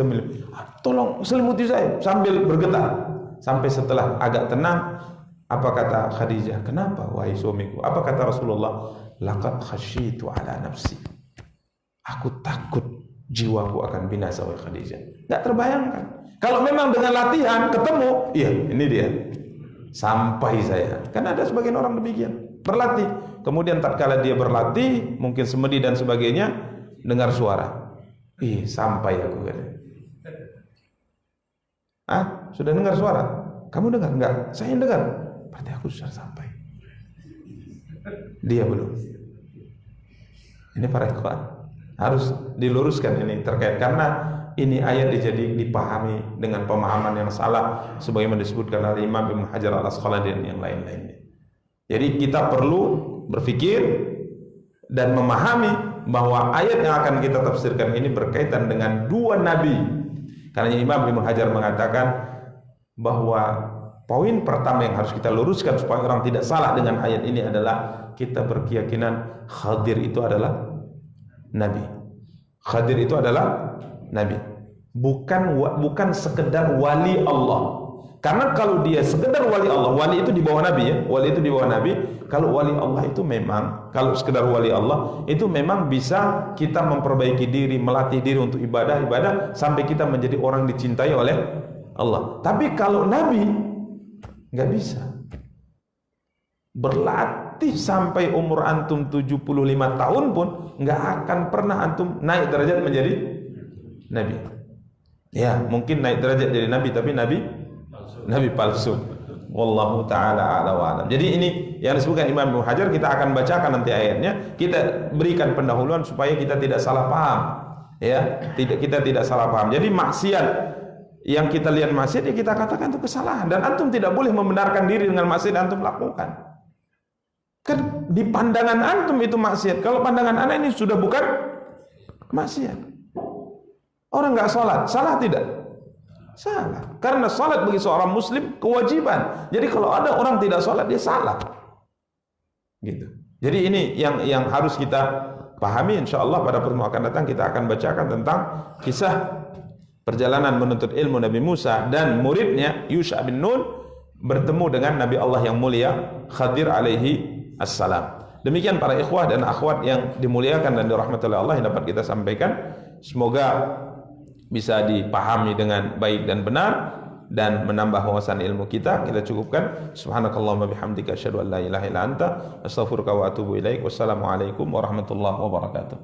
tolong selimuti saya, sambil bergetar. Sampai setelah agak tenang, apa kata Khadijah? Kenapa wahai suamiku? Apa kata Rasulullah? Laqad khasyitu ala nafsi. Aku takut jiwaku akan binasa wahai Khadijah. Enggak terbayangkan. Kalau memang dengan latihan ketemu, iya ini dia. Sampai saya. Karena ada sebagian orang demikian, berlatih. Kemudian tatkala dia berlatih, mungkin semedi dan sebagainya, dengar suara. Sampai aku katanya. Sudah dengar suara? Kamu dengar? Enggak, saya dengar. Berarti aku sudah sampai. Dia belum. Ini para ikhwan, harus diluruskan ini terkait, karena ini ayat dipahami dengan pemahaman yang salah sebagaimana disebutkan oleh Imam Ibnu Hajar Al-Asqalani dan yang lain-lainnya. Jadi kita perlu berpikir dan memahami bahwa ayat yang akan kita tafsirkan ini berkaitan dengan dua nabi. Karena Imam Ibnu Hajar mengatakan bahwa poin pertama yang harus kita luruskan supaya orang tidak salah dengan ayat ini adalah kita berkeyakinan Khadir itu adalah nabi. Khadir itu adalah nabi. Bukan sekedar wali Allah. Karena kalau dia sekedar wali Allah, wali itu di bawah nabi ya. Wali itu di bawah nabi. Kalau wali Allah itu memang, kalau sekedar wali Allah itu memang bisa kita memperbaiki diri, melatih diri untuk ibadah sampai kita menjadi orang dicintai oleh Allah. Tapi kalau nabi nggak bisa. Berlatih sampai umur antum 75 tahun pun nggak akan pernah antum naik derajat menjadi nabi. Ya, mungkin naik derajat jadi nabi, tapi nabi palsu. Wallahu taala a'la wa a'lam. Jadi ini yang disebutkan Imam Ibnu Hajar, kita akan bacakan nanti ayatnya. Kita berikan pendahuluan supaya kita tidak salah paham. Ya, kita tidak salah paham. Jadi maksiat yang kita lihat maksiat, ya kita katakan itu kesalahan, dan antum tidak boleh membenarkan diri dengan maksiat yang antum lakukan. Kan di pandangan antum itu maksiat. Kalau pandangan anak ini sudah bukan maksiat. Orang nggak sholat, salah tidak? Salah. Karena sholat bagi seorang muslim kewajiban. Jadi kalau ada orang tidak sholat, dia salah. Gitu. Jadi ini yang harus kita pahami. InsyaAllah pada pertemuan akan datang kita akan bacakan tentang kisah perjalanan menuntut ilmu Nabi Musa dan muridnya Yusha bin Nun bertemu dengan Nabi Allah yang mulia Khadir alaihi assalam. Demikian para ikhwah dan akhwat yang dimuliakan dan dirahmati oleh Allah yang dapat kita sampaikan. Semoga bisa dipahami dengan baik dan benar dan menambah wawasan ilmu kita. Kita cukupkan. Subhanakallahumma bihamdika asyhadu an la ilaha illa anta astaghfiruka wa atubu ilaik. Wassalamualaikum warahmatullahi wabarakatuh.